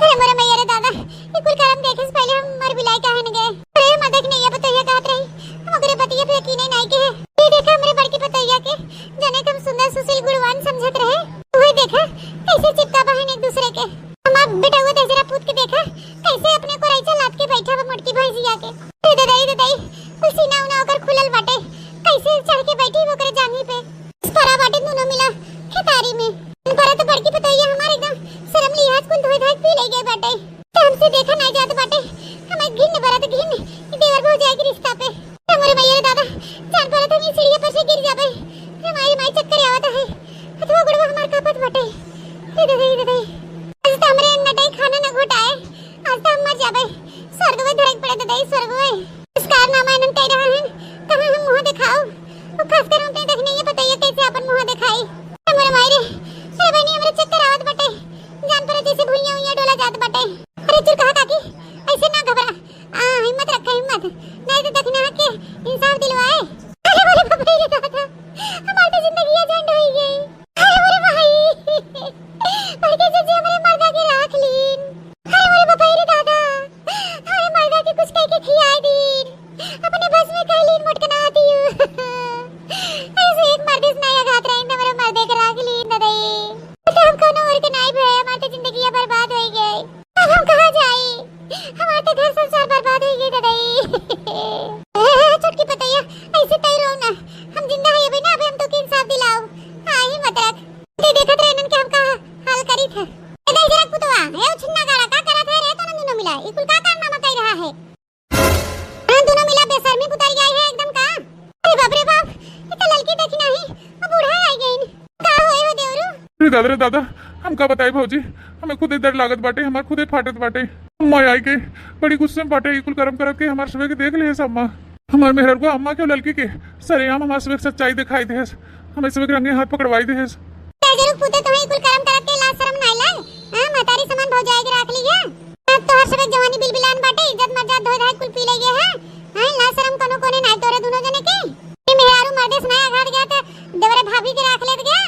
अरे मोरे मैया रे दादा ये कुल काम देखे से पहले हम मर बिलाई काहे न गए। अरे मदक नहीं है पतैया कहत रही हम ओकरे पतिया पे यकीन नहीं के है। ये देखा हमरे बड़की पतैया के जने हम सुंदर सुशील गुणवान समझत रहे वही देखा कैसे चिपका बहन एक दूसरे के। हमार बेटा हुआ तेजरा पूत के देखा कैसे अपने को रईचा लाद के बैठा बा मोटकी भैंसिया के। ददाई कुल सीना उना ओकर खुलल बाटे कैसे चढ़ के बैठी वो करे जांघी पे। परा बाटे दोनों मिला खेतारी में परा तो बड़की पतैया हमारे एकदम शर्म लिहाज कुल धोई धाई पी ले गए बाटे। तो हमसे देखा नहीं जात बाटे हमें घिन बरत घिन देवर भौजाई के रिश्ता पे। हमरे मैया दादा जान परत हम सीढ़िया पर से गिर जाबे। हमारी माई चक्कर आवत है अथवा गुड़वा हमार कापत बाटे। ददाई आज तो हमरे नटाई खाना न घोटाए आज तो हम मर जाबे। स्वर्ग में धड़क पड़े ददाई स्वर्ग में इस कारनामा इनन कह रहा है कहां हम मुंह दिखाओ वो खास कर हमने देखने ये बताइए कैसे अपन मुंह दिखाई। हमरे मायरे अरे बहनी हमरे चक्कर आवत बाटे जान पर जैसे भुइयां हुइयां डोला जात बाटे। अरे तू कहा काकी ऐसे ना घबरा हिम्मत रख हिम्मत नहीं तो देखना के इंसाफ दिलवाए। अरे बोले बाप रे दादा हमारी तो जिंदगी झंड हो गई। अरे बोले भाई बड़के जीजी हमरे मर्दा के राख लीन। अरे बोले बाप रे दादा हमारे मर्दा के कुछ कह के खियाई दीन अपने बस में कह लीन मोटकना आती हूं। ऐसे एक मर्दिस नया घात रहे हमरे मर्दे के राख लीन ददाई। तो हम कोनो और के नहीं भय हमारी जिंदगी बर्बाद हो गई। अब हम कहां जाए हमारे तो घर संसार बर्बाद हो गई ददाई। चुटकी पतैया ऐसे तई रो ना हम जिंदा है भाई ना अभी हम तो के इंसाफ दिलाओ। हां ही मत रख ते देखत रहन के हम का हाल करी था। ददाई जरा कुतवा है छिन्ना गाड़ा का करत है रे तो न दोनों मिला ई कुल का कारनामा कह रहा है। हम दोनों मिला बेशर्मी कुतर गई है एकदम का। अरे बाप रे बाप ये तो लड़की देखी नहीं अब बूढ़ा आई गई का होए हो देवरू। रे दादा हम का बताई भौजी हमें खुद डर लागत बाटे हमार खुदे फाटत बाटे। अम्मा आई के बड़ी गुस्से में बाटे इकुल करम करत के हमार सबे के देख ले अम्मा हमार मेहर को अम्मा क्यों लड़की के सरेआम हमार सबे सच्चाई दिखाई दे हमें सबे रंगे हाथ पकड़वाई दे। तेजरू पुते तो इकुल करम करत के लाज शर्म नहीं लाग हां महतारी समान भौजाई के राख ली है। अब तो हर सबे जवानी बिलबिलान बाटे इज्जत मर्यादा धोई धाई कुल पी ले गए हैं। हां लाज शर्म कोनो कोने नहीं तोरे दोनों जने के ये मेहरारू मर्दे सुनाया घाट गया तो देवरे भाभी के राख लेत गया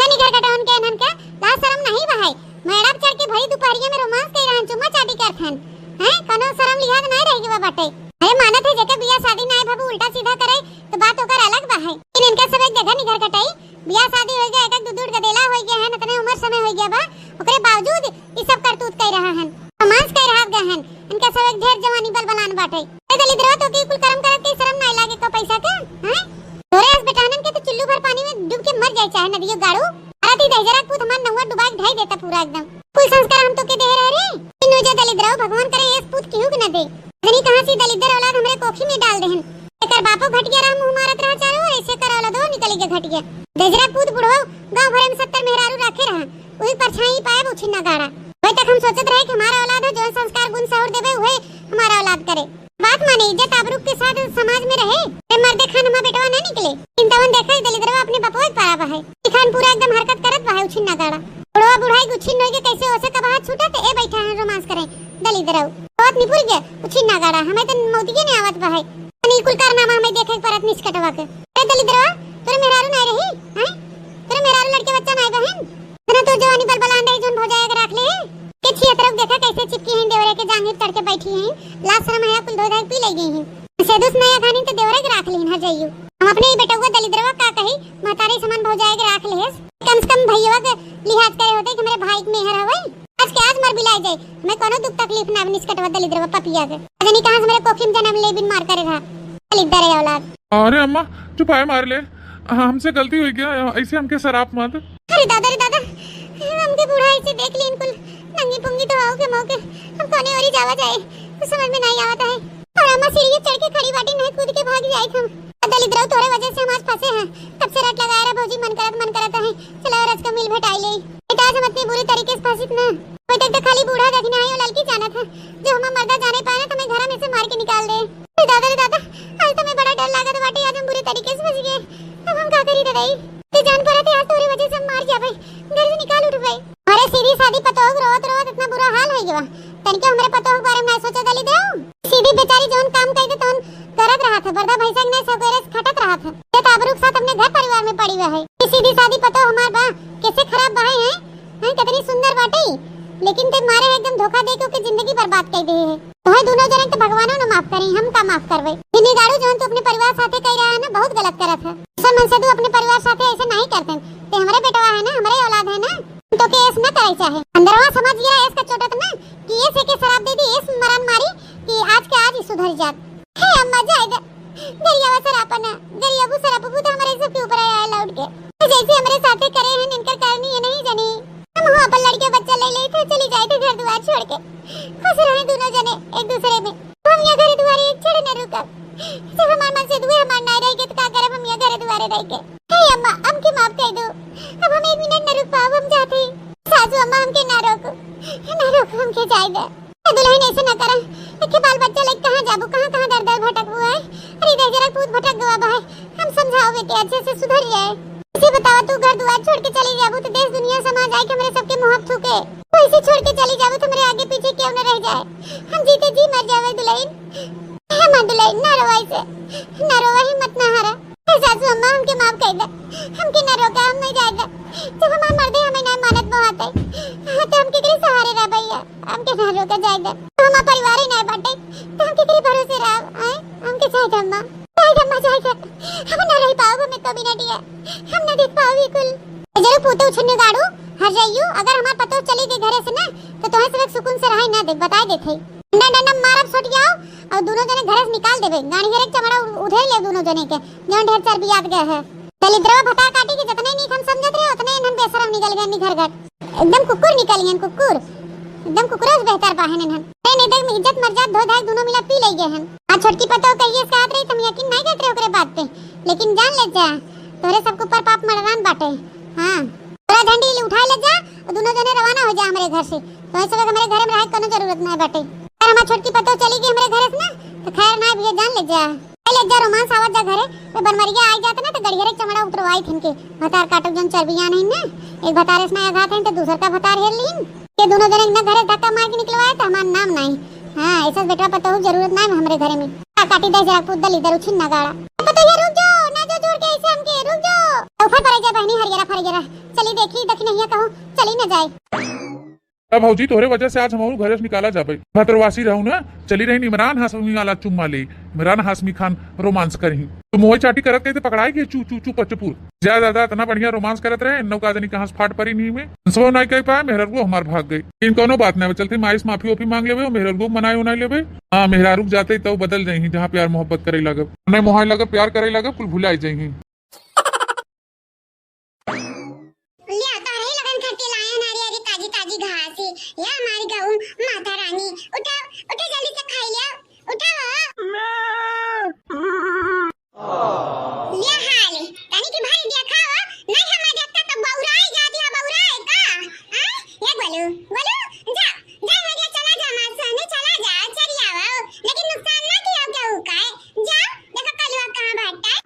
तनी घर कटौन के नन के लाज शर्म नहीं बहाई। मेड़ा चढ़ के भरी दोपहरिया में रोमांस कर रहन चुम्मा चाटी करथन हैं कोनो शर्म लिहाज नहीं रह गवा बाटे। अरे मानत है जेके बियाह शादी नहीं बाबू उल्टा सीधा करे तो बात ओकर अलग बा है। इन इनका सब एक जगह निगर कटाई बियाह शादी हो गया एक दूध गदेला हो गया है इतने उम्र समय हो गया बा ओकरे बावजूद ई सब करतूत कर रहा है रोमांस कर रहा गहन इनका सब एक ढेर जवानी बल बनान बाटे। ए दलित रहो तो की कुल कर्म करत के शर्म नहीं लागे को पैसा के हैं तोरे अस बेटानन के तो चुल्लू भर पानी में डूब के मर जाए चाहे नदियो गाड़ू आरती दे जरा कुछ हमार नौवा डुबा के ढाई देता पूरा एकदम। कुल संस्कार हम तो के दे रहे रे इनो जे दलित रहो भगवान करे इस पूत की हुक न दे जनी कहां से दलित औलाद हमरे कोखी में डाल देहन एकर बापो घटिया रहा मुंह मारत रहा चारो और ऐसे कर औलादो निकली के घटिया दजरा पूत बुढ़ो गांव भरे में 70 मेहरारू रखे रहा वही परछाई पाए वो छिन्ना गाड़ा वही तक हम सोचत रहे कि हमारा औलाद है जो संस्कार गुण सौर देवे वही हमारा औलाद करे बात माने इज्जत आबरू के साथ समाज में रहे ते मर्दे खान हमारा बेटवा ना निकले इंतवन देखा दलित रहो अपने बापो पारा बा है खान पूरा एकदम हरकत करत बा है छिन्ना गाड़ा बुढ़वा बुढ़ाई गुच्छिन होई के कैसे ओसे का बात छूटा ते ए बैठा है रोमांस करे दलित रहो बहुत निपुर गया छिन्ना गाड़ा हमें तो मोतिये ने आवत बा है अनी कुल कारनामा हमें देखे परत निष्कटवा के ए दलित रहो तोरे मेहरारू नहीं रही हैं तोरे मेहरारू लड़के बच्चा नहीं बहन तना तो जवानी बल बलान रही जोन भौजाया के राख ले के छिया तरफ देखा कैसे चिपकी हैं देवरे के जांघे चढ़ के बैठी हैं लाज शर्म है कुल धोधाई पी ले गई हैं सेदुस नया खानी तो देवरे के राख लीन हर जाइयो हम अपने ही बेटा हुआ दलिद्रवा का कही महतारी समान भौजाया के राख ले कम से कम भैया के लिहाज करे होते कि मेरे भाई के मेहर हवे आज के आज मर बिलाई जाए मैं कोनो दुख तकलीफ ना निष्कटवा दलिद्रवा पपिया के अजनी कहां से मेरे कोखी में जन्म ले बिन मार करे रहा दलिद्र है औलाद। अरे अम्मा चुपाए मार ले हमसे गलती हुई क्या ऐसे हमके शराब मत। अरे दादा हमके बुढ़ाई से देख ली इनको नंगी पुंगी तो आओ के मौके हम कोने और ही जावा जाए कुछ समझ में नहीं आता है और अम्मा सीढ़ी चढ़ के खड़ी बाटी नहीं कूद के भाग जाए हम दलित रहो थोड़े वजह से हम आज फंसे हैं तब से रट लगाया रहा भौजी मन करता है चलो रज का मिल भेटाई ले बेटा आज हम इतनी बुरी तरीके से फंसित ना कोई तक तो खाली बूढ़ा देखना है और लड़की जाना था जो हम मर्दा जाने पाए तो मैं घर में से मार के निकाल दे। दादा आज तो मैं बड़ा डर लगा तो बाटी आज हम बुरे तरीके से फंस गए अब हम क्या करी ददाई ते जान पड़ा थे आज तोरी वजह से हम मार जा भाई घर से निकाल उठ गए अरे सीधी सादी पतोग रोत इतना बुरा हाल रह गवा तनके हमरे पतो के बारे में सोचे दली देऊ सीधी बेचारी जोन काम कई दे तोन करत रहा था बरदा भैसा ने सवेरे खटत रहा था ये ताबरुक साथ अपने घर परिवार में पड़ी हुआ है सीधी शादी पतो हमार बा कैसे खराब बाहे हैं कितनी सुंदर बाटे लेकिन ते मारे एकदम धोखा दे के जिंदगी बर्बाद कर दी है तोहे दोनों जने तो भगवानो ने माफ करी हम का माफ करवे इन्हीं गाड़ू जोन तो अपने परिवार साथे कह रहा है ना बहुत गलत करत है सब मन से तू अपने परिवार साथे ऐसे नहीं करते ते हमारे बेटवा है ना हमारे औलाद है ना तो के ऐसा न करे चाहे अंदरवा समझ गया ऐसा चोटत ना कि ये से के शराब दे दी इस मरण मारी कि आज के आज ही सुधर जात है अम्मा जाएगा गरियावा सरापना गरियाबू सरापू तो हमारे सबके ऊपर आया लौट के जैसे हमारे साथे करे हैं इनका करनी है नहीं जानी हम वहाँ पर लड़के बच्चा ले ले थे चली जाए थे घर द्वार छोड़ के खुश रहे दोनों जने एक दूसरे में हम यहाँ घर द्वारे एक छड़ न रुका जब हमारे मन से दुए हमारे नहीं रहेंगे तो क्या करें हम यहाँ घर द्वारे रह के हे अम्मा हमके माफ कर दो अब हम 1 मिनट न रुक पाओ हम जाते सासू अम्मा हमके ना रोको हमके जाएगा दुल्हन ऐसे न करा इनके बाल बच्चा लेके कहाँ जाबू कहाँ कहाँ दर दर भटक हुआ है अरे इधर जरा पूत भटक गवा भाई हम समझाओ बेटे अच्छे से सुधर जाए इसे बतावा तू घर द्वार छोड़ के चली जाबू तो देश दुनिया समाज आए के मेरे सबके मुंह थूके तो इसे छोड़ के चली जाबू तो मेरे आगे पीछे क्यों न रह जाए हम जीते जी मर जावे दुल्हन हम दुल्हन ना रोवा इसे ना रोवा हिम्मत ना हारा सासू अम्मा हमके माफ कर दे हमके न रोका हम नहीं जाएगा जब हमारे मर्दे हमें ना मानत बहुआते तो हमके के सहारे रह भैया हमके ना रोका जाएगा तो हमारा परिवार ही नहीं बाटे तो हमके के भरोसे रह आए हमके जाएगा अम्मा जाएगा हम ना रह पाओ हमें कभी ना दिया हम ना देख पाओ बिल्कुल जरूर पूते उछने गाड़ू हर जाइयो अगर हमार पतो चली गई घरे से ना तो तुम्हें सिर्फ सुकून से रहे ना दे बता देथे डंडा डंडा मारब छोट जाओ और दोनों जने घरे से निकाल देबे गाड़ी हेरे चमड़ा उधर ले दोनों जने के जौन ढेर चर्बी याद गए है दलिद्रवा भटा काटी के जितने नीक हम समझत रहे उतने इनन बेशरम निकल गए घर घर एकदम कुकुर निकल गए कुकुर एकदम कुकुर से बेहतर बाहन इनन नहीं देख इज्जत मर्यादा धो धाय दोनों मिला पी ले गए हैं आज छोटकी पतो कहिए साथ रही तुम यकीन नहीं करते ओकरे बात पे लेकिन जान ले जा तोरे सबके ऊपर पाप मरदान बाटे हां तोरा झंडी उठा ले जा और दोनों जने रवाना हो जा हमारे घर से तो सब हमारे घर में रहे कोनो जरूरत नहीं बाटे अगर हमार छोटकी पतो चली गई हमारे घर से ना तो खैर ना भैया जान ले जा ले जा रोमांस आवत जा घरे तो बनमरिया आ जाता ना तो गड़िया रे चमड़ा उतरवाई थन के भतार काटो जन चर्बियां नहीं ना एक भतार इसमें आघात है तो दूसरा का भतार हेर लीन के दोनों जने ना घरे धक्का मार के निकलवाए तो हमार नाम नहीं हां ऐसा बेटा पतो जरूरत नहीं हमारे घरे में काटी दे जरा कूद दल इधर उछिन ना गाड़ा पतो ये रुक जाओ ना जो जोड़ के ऐसे हमके रुक जाओ ऊपर पड़ जा बहनी हरियरा फरियरा चली देखी दखी नहीं कहूं चली ना जाए भौजी तोहरे वजह से आज हम घरे से निकाला जाबे भद्रवासी रहू ना चली रही इमरान हाशमी वाला चुम्मा ले इमरान हाशमी खान रोमांस करही तो मोह चाटी करत कहीं पकड़ाई गई चू चू चू पचपुर ज्यादा इतना बढ़िया रोमांस करत रहे नौका जनी कहां से फाट परी नहीं में सो नहीं कह पाए मेहरारू हमार भाग गई इन कोनो बात नहीं चलते माइस माफी ओफी मांग लेवे मेहरारू मनाए उनाए लेवे हाँ मेहरारू जाते तो बदल जाही जहाँ प्यार मोहब्बत करे लगे नहीं मोहाय लगे प्यार करे लगे कुल भुलाई जाही ताजी घास है या हमारी गऊ माता रानी उठा उठा जल्दी से खाई लिया उठाओ ये हाल रानी की भारी दिया खाओ नहीं हमें देखता तो बौराई जाती है बौराई का हां ये बोलो जा जा मेरे चला जा मां सामने चला जा चली आओ लेकिन नुकसान ना किया क्या का है जा देखो कलवा कहां बैठा है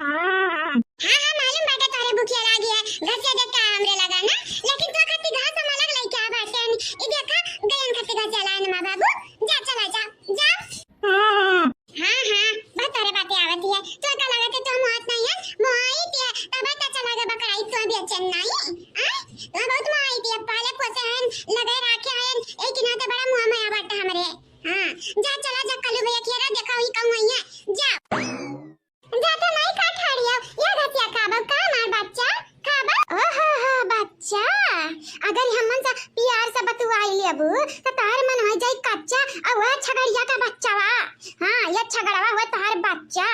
हां मालूम बेटा तारे भूखिया लगी है घर से देख के हमरे लगा ना लेकिन तो खत्ती घास हम अलग नहीं क्या बात है ये देखा गयन खत्ती घास चला है मां बाबू जा चला जा हां बात तारे बातें आवती है तो का लगते तो मौत नहीं है मोई ते तब तो चला गया बकराई तो भी अच्छा नहीं तो बहुत मोई ते पहले कोसे लगे राखे हैं एक ना तो बड़ा मुंह में आवाटा हमरे हां जा चला जा कलू भैया खेरा देखा ही कम हुई है जा जाता नहीं का ठाड़िया ये घटिया खाबा का मार बच्चा खाबा ओहो हो बच्चा अगर हमन सा प्यार से बतुआई लेबू तो तार मन हो जाई कच्चा और वह छगड़िया का बच्चा वा हां ये छगड़वा हुआ तार बच्चा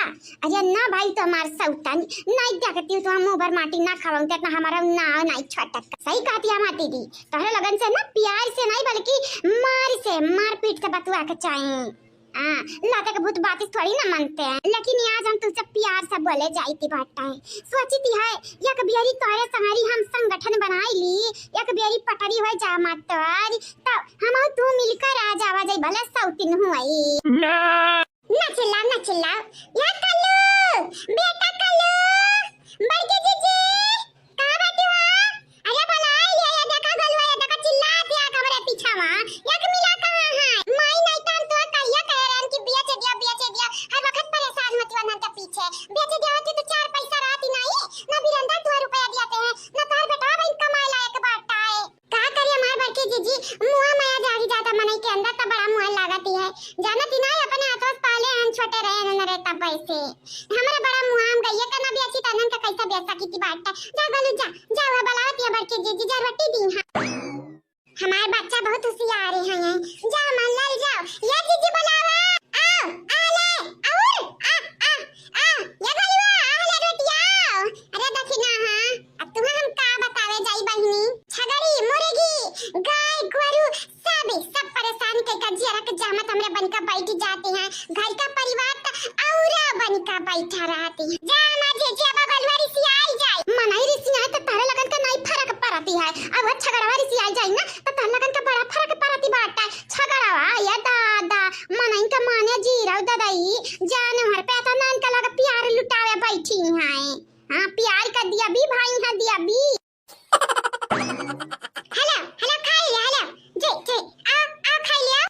अरे ना भाई तो हमार सौतन नहीं देखती तो हम ऊपर माटी ना खाऊं तो हमारा ना नहीं छटक सही कहती है माटी दी तारे लगन से ना प्यार से नहीं बल्कि मार पीट के बतुआ के चाहिए हाँ लाता के भूत बातें थोड़ी ना मानते हैं लेकिन आज हम तुझसे प्यार से बोले जाती बाटा है सोचती है या कबियरी तोरे संगरी हम संगठन बनाई ली या कबियरी पटरी हो जा मातर तब हम तू मिलकर आ जावा जाई भले सौतिन हुई ना चिल्ला या कल्लू बेटा कल्लू बड़के जीजी कहां बैठी हो अरे भलाई ले या देखा गलवा या देखा चिल्ला दिया हमारे पीछा वा या मिला का कैसा बेसा की बात जा बालू जा जा वह बलावत या बड़के जी जरवटी दी हां हमारे बच्चा बहुत होशियार है जा मनलाल जाओ ये जीजी बुलावा आओ आले और आ ये गलवा आले बेटिया अरे देखिना हां अब तुम्हें हम का बतावे जाई बहिनी छगड़ी मुर्गी गाय गोरू सब परेशान के कजिया रख जामत हमरे बनका बैठ जाते हैं घर का परिवार तो औरा बनका बैठा रहती है जा ना जे बगलवारी से आई जाए मनाई रिसी है तो तारे लगन का नहीं फर्क पड़ती है अब छगड़वारी से आई जाए ना तो तारे लगन का बड़ा फर्क पड़ती बात है छगड़वा या दादा मनाई का माने जी रव दादाई जान हर पे था नान का लगा प्यार लुटावे बैठी है हां प्यार का दिया भी भाई हां दिया भी हेलो खाई ले हेलो जे आ खाई लिया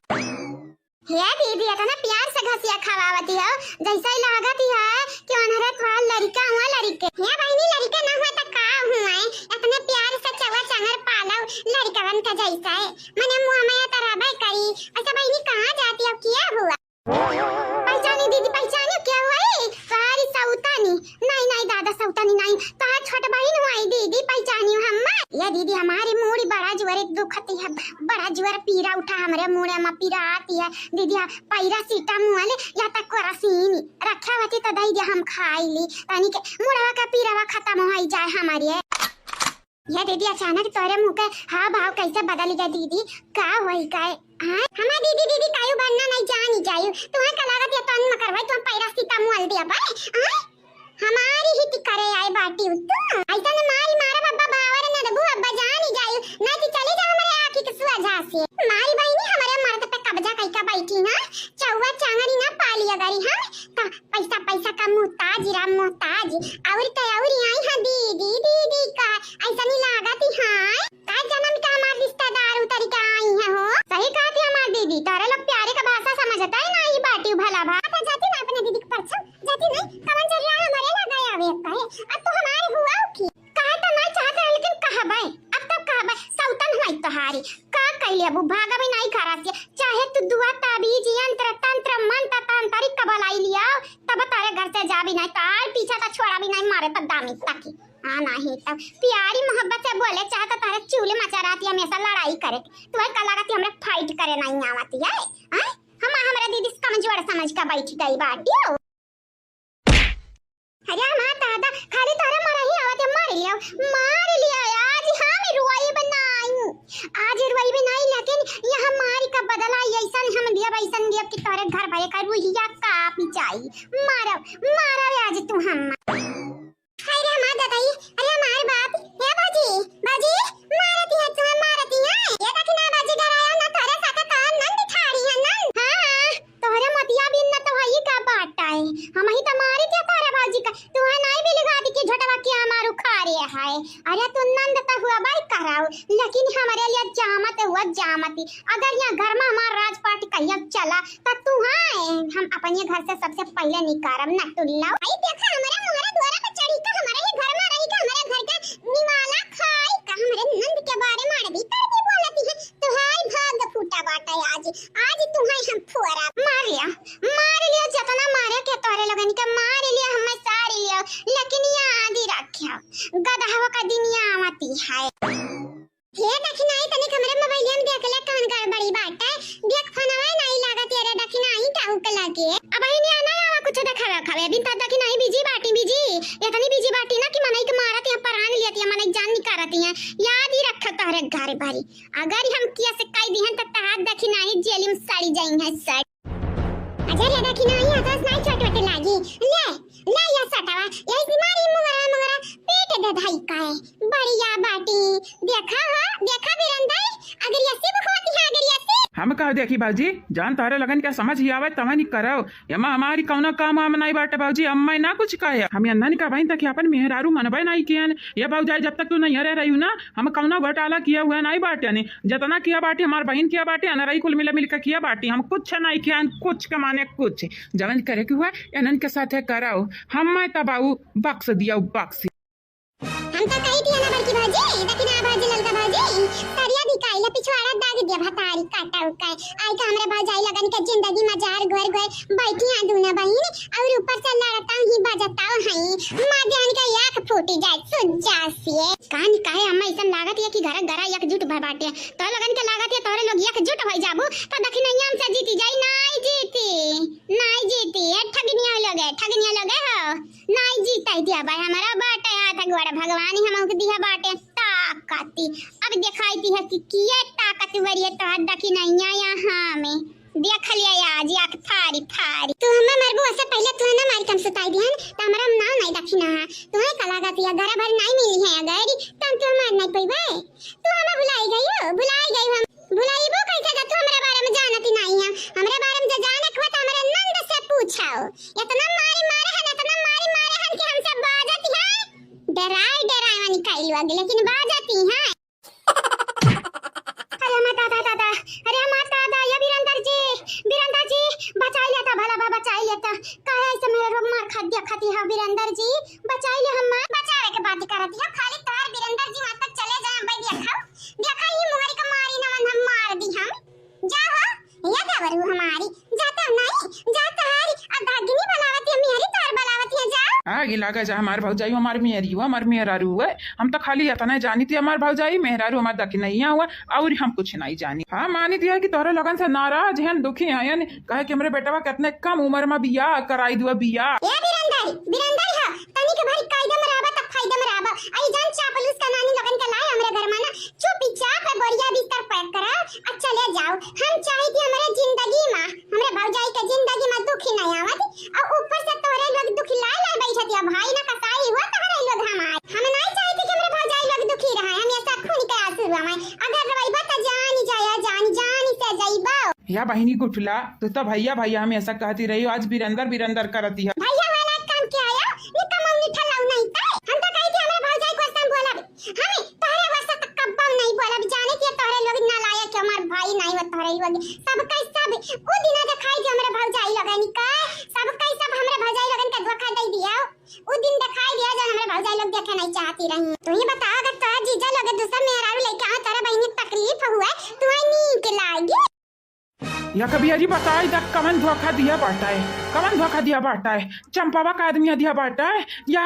हे दीदी आता ना प्यार से घसिया खवावती है जैसा ही लागती है कि अनहरे थोड़ा लड़का हुआ लड़के हे बहनी लड़का ना हुआ तो का हुआ है इतने प्यार से चवा चंगर पालो लड़का बन का जैसा है मैंने मुंह में तराबे करी अच्छा बहनी कहां जाती हो क्या हुआ पहचानी दीदी पहचानी क्या हुआ है सारी सौतानी नहीं दादा सौतानी नहीं तो छोटा बहन हुआ दीदी पहचानी हम ये दीदी हमारे मूड़ी बड़ा जुआर एक दुखती है बड़ा जुआर पीरा उठा हमारे मूड़े में पीरा आती है दीदी पैरा सीटा मुआले या तक कोरासीनी रखा होती तो दही हम खाई ली तानी के मुड़वा का पीरावा खत्म हो जाए हमारी ये दीदी अचानक तोरे मुंह के हाँ भाव कैसे बदल गया दीदी का वही का हां हमार दीदी कायू बनना नहीं जानी जायू तुम्हें का लागत है तन में करवाई तुम पैरा सीता मुआल दिया भाई हमारी ही करे आए बाटी उत्तू ऐसा न मारी मारा बाबा बावर न दबू अब्बा जानी जायू नहीं तो चले जा हमारे आंखी के सुआ झांसी मारी बहनी हमारे मर्द पे कब्जा कई का बैठी ना चौवा चांगरी ना पाली अगरी हां पैसा का मोहताज और तयारी आई हां दीदी का ऐसा नहीं लागती हां का जन्म का हमार रिश्तेदार उतरी का आई है हो सही कहती हमार दीदी तारे लोग प्यारे का भाषा समझता है ना ही बाटी भला भात जाती ना अपने दीदी के परछो जाती नहीं कवन चल रहा हमारे लगाया वे कहे अब तो हमारे हुआ की कहा तो मैं चाहता लेकिन कहा भाई अब तक कहा भाई सौतन हुई तोहारी का कइले अब भागा भी नहीं खरासी चाहे तू दुआ ताबीज यंत्र तंत्र मंत्र तांत्रिक कबलाई लिया तब तारे घर से जा भी नहीं तार पीछे का छोड़ा भी नहीं मारे तब दामी ताकि हाँ नहीं तब प्यारी मोहब्बत से बोले चाहता तारे चूल्हे मचा रहती हमेशा लड़ाई करे तुम्हें का लागत हमरे फाइट करे नहीं आवती है हम हमारा दीदी कमजोर समझ का बैठ गई बाटी अरे मां दादा खाली तारे मारा ही आवत मार लिया आज हम रुआई बनाई आज रुआई बनाई लेकिन यहां मारी का बदला ऐसा हम दिया कि तारे घर भाई का रुइया का पिचाई मारा आज तू हम अरे मां दादा अरे हमारे बाप हे बाजी मारती है तुम्हें मारती है ये देखना बाजी डराया ना तारे साथ कान नंद ठाड़ी है नंद हां तोरे मतिया भी न तो हई का बाटा है हम ही तो मारी थे तारे बाजी का तू नहीं भी लगा दी कि झटवा क्या मारू खा रे है अरे तू नंद तो हुआ भाई कराओ लेकिन हमारे लिए जामती अगर यहाँ घर में हमारा राजपाट कहिया चला तो तू हम अपने घर से सबसे पहले निकारम न तुल्ला आई देखा हमारे मोहरा द्वारा पे चढ़ी का हमारे ये घर में रही का हमारे घर का निवाला खाई का हमारे नंद के बारे में भी तड़के बोलती है तो हाय भाग फूटा बाटा आज तू हम फुरा मार लिया जितना मारे के तोरे लगन के मार लिया हमें सारी लिया लेकिन ये आदि रखा गदहवा का दुनिया आती है ये देखना है तने कमरे मोबाइल में देख ले कौन कर बड़ी बात है देख फोनवा नहीं लगा तेरे देखना ही टाउ के लगे अब ही नहीं आना है कुछ देखा अभी तक देखना ही बिजी इतनी बिजी बाटी ना कि मनई के मारत है परान लेती है मनई जान निकारती है याद ही रख तारे घर भरी अगर हम किया से कई दिहन तक हाथ देखना ही जेल में सड़ी जाएंगे सड़ अगर ये देखना ही आकाश नहीं छोटे लागी ले या सटावा ये बीमारी मुगरा पेट दधाई का है बढ़िया बाटी देखा बिरंदाई अगर ये से बखवाती है अगर ये से हम कह देखी बाजी जान तारे लगन क्या समझ ही आवे तवा नहीं करो यमा हमारी कौना काम हम नहीं बाटे बाजी अम्मा ना कुछ कहे हम अन्ना नहीं कहा तक अपन मेहरारू मनबे नहीं कियन ये बाबूजाई जब तक तू नहीं रह रही ना हम कौना घोटाला किया हुआ नहीं बाटे ने जितना किया बाटे हमार बहन किया बाटे अनरई कुल मिल के किया बाटी हम कुछ नहीं किया कुछ के माने कुछ जवन करे के हुआ एनन के साथ कराओ हम मैं तबाऊ बक्स दिया बक्स हम तो कही थी ना बड़की भाजी लेकिन आ भाजी ललका भाजी तरिया दिखाई ले पिछवाड़ा दाग दिया दिया भतारी काटा उका आई का हमरे भौजाई लगन के जिंदगी में जार घर घर बैठी आ दूना बहिन और ऊपर से लड़ता ही बजताओ हई माध्यान का याक फूटी जाए सुज्जा से कान काहे हम ऐसा लागत है कि घर गरा एक जुट भर बाटे तो लगन के लागत है तोरे लोग एक जुट होई जाबू तो दखिनैया हम से जीती जाई नहीं जीती ठगनिया लगे हो नहीं जीता दिया भाई हमारा बाटे हाथ गोड़ भगवान ही हमके दिया बाटे ताकती अब दिखाई है कि किए ताकतवर ये तो दखिनैया यहाँ में देख लिया आज या थारी तू हमें मरबू से पहले तू ना मारी कम सुताई दिहन त हमरा नाम नहीं दखिना है तुम्हें कला गाती है घर भर नहीं मिली है अगर तब तू मार नहीं पईबे तू हमें भुलाई गई हम भुलाईबो कैसे जा तू हमरा बारे में जानती नहीं है हमरा बारे में जाने के तो हमरा नंद से पूछो इतना मारे हन कि हमसे बाजती है डराई वाली काइल वाली लेकिन बाजती है अरे माता दादा ये वीरेंद्र जी बचा लिया था भला बचा लिया था काहे ऐसे मेरे रोग मार खाती है वीरेंद्र जी बचा लिया हम बचावे के बात करती है खाली तार वीरेंद्र जी वहां तक चले जाए भाई देखा ये मोहरी का मारी ना हम मार दी हम जा हो या देवरू हमारी जाता नहीं जाता हरी अदागिनी बनावती है मेरी तार बनावती है जा आगे लगा जा हमार भौजाई हमार मेहरी हुआ हमार मेहरारू हुआ हम तो खाली इतना जानी थी हमार भौजाई मेहरारू हमार दखिनैया हुआ और हम कुछ नहीं जानी हाँ मानी दिया कि तोरे लगन से नाराज हैं दुखी हैं कहे कि हमरे बेटवा कितने कम उम्र में बियाह कराई दुआ बियाह ए वीरेंद्र हा तनी के भारी कायदा में रहबा त फायदा में रहबा आई जान चापलूस का नानी लगन के लाए हमरे घर में ना चुपचाप बढ़िया बिस्तर पैक करा और चले जाओ हम चाहे कि हमारे जिंदगी में हमरे भौजाई के जिंदगी में दुखी नहीं आवत और ऊपर से तोरे लोग दुखी लाए बैठतिया भाई ना कसाई हुआ तोरे लोग हम नहीं चाहते कि हमरे भौजाई लोग दुखी रहे हम ऐसा खून के आंसू रहाए अगर रवैबा त जानी से जाइबा या बहिनी गुठला तो भैया हमें ऐसा कहती रही आज वीरेंद्र करती है भैया वाला काम क्या आया निकमाऊ निठलाऊ नहीं ता हम तो कही थी हमारे भौजाई को सम बोला हमें तोरे वास्ते तक कब्बम नहीं बोला जाने के तोरे लोग ना लाया कि हमार भाई नहीं हो तोरे लोग सब ओ दिन दिखाई कि हमारे भौजाई लगन का सब हमारे भौजाई लगन का धोखा दे दिया ओ दिन दिखाई दिया जब हमारे भौजाई लोग देखे नहीं चाहती रही तू ही बता अगर तोरा जीजा लगे दूसरा मेहरारू लेके आ तोरा बहन को तकलीफ हुआ तू नीक लागी या कभी अजी बताई तक कमन धोखा दिया बाटा है चंपावा का आदमी दिया बाटा है या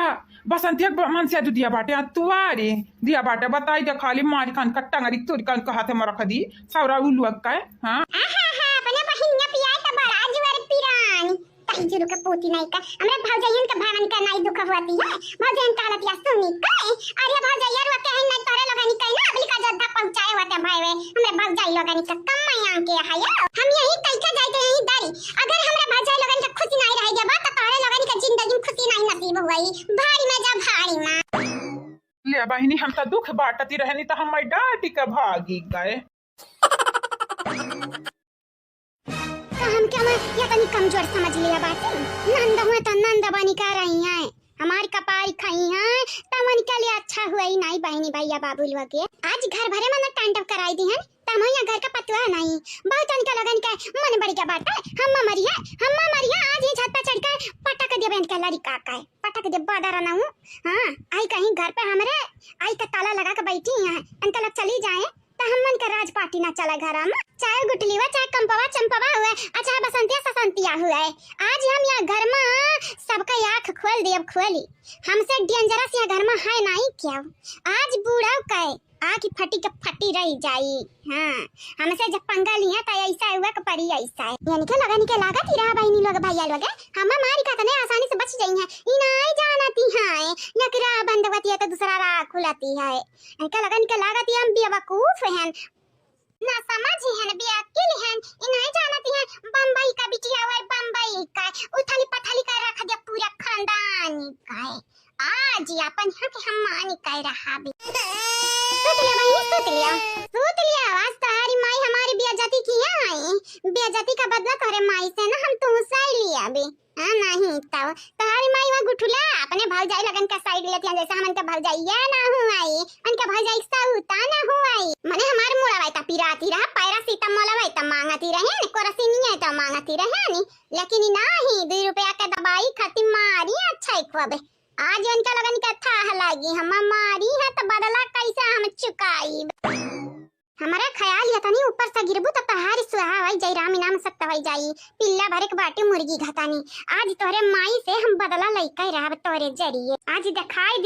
बसंतिया मन से दिया बाटे तुआरी दिया बाटे बताई दे खाली मारी कान कट्टा गरी तोरी कान का हाथे में रख दी सौरा उल्लू का है हां अपने बहिन ने पिया त बड़ा जुवर पिरानी ताई जुरु के पोती नहीं का हमरे भौजाइयन के भावन का नहीं दुख होती है भौजाइयन का लतिया सुनी का अरे भौजाइया रुके है नहीं तोरे लोगनी कई ना अबली का जद्दा पहुंचाए होते भाई वे हमरे भौजाई लोगनी का कम यहाँ के है हम यही तैका जाते यही दारी अगर हमरे भौजाई लोगन के खुशी नहीं रह जाबा त तोरे लोगनी के जिंदगी में खुशी नहीं नसीब हुई भारी में जा भारी में ले बहिनी हम तो दुख बाटती रहनी तो हम डाटी के भागी गए हम क्या मैं या तनी कमजोर समझ लिया बात नंद हुए तो नंद बनी का रही हैं हमारी कपाई खाई हैं तमन के लिए अच्छा हुआ ही नहीं बहनी भैया बाबू लोग के आज घर भरे में टांटव कराई दी हैं तमैया घर का पतवा नहीं बहुत अनका लगन के मन बड़ी का बात है हम मरिया आज ही छत पे चढ़कर पटक दे बहन के लड़ी काका है पटक दे बादर ना हूं हां आई कहीं घर पे हमरे आई का ताला लगा के बैठी हैं अंकल अब चली जाए तो हम मन का राज पार्टी ना चला घर में चाहे गुटली हुआ चाहे कंपवा चंपवा हुआ अच्छा बसंतिया ससंतिया हुआ आज हम यहाँ घर में सबका आँख खोल दिए खोली हमसे डेंजरस यहाँ घर में है नहीं क्या आज बूढ़ा कहे आँख फटी के फटी रही जाई हाँ हमसे जब पंगा लिया तो ऐसा हुआ कि परी ऐसा है यानी कि लगन के लागत ही रहा बहनी लोग भैया लोग हम मारी का तने आसानी से बच गई हैं इनाई जानती हैं या कि राह बंद होती है तो दूसरा राह खुलती है इनका लगन के लागत हम बेवकूफ हैं ना समझ हैं बेअक्ल हैं इनाई जानती हैं बम्बई का बिटिया हुआ बम्बई का उथली पथली कर रख दिया पूरा खानदान का आज अपन यहाँ के हम मानी कह रहा भी सूत लिया आवाज तुम्हारी माई हमारी बेइज्जती किया है बेइज्जती का बदला तोरे माई से ना हम तुमसे लिया भी हां नहीं तो तुम्हारी माई वहां गुठुला अपने भौजाई लगन का साइड लेती है जैसे हमन का भौजाइया ना हुआई उनका भौजाई सा उता ना हुआई माने हमार मुड़ावाई ता पिराती रहा पैरा सीता मोलावाई ता मांगती रहे ने कोरसी नहीं है ता मांगती रहे ने लेकिन नहीं 2 रुपया का दवाई खाती मारी अच्छा ही खुआबे आज उनका लगन का था लगी हम मारी है तो बदला कैसे हम चुकाई हमारा ख्याल ये तनी ऊपर से गिरबू त तहारी सुहा होई जाई राम नाम सत्ता होई जाई पिल्ला भरे के बाटी मुर्गी घतानी आज तोरे माई से हम बदला लइका रहब तोरे जरिए आज दिखाई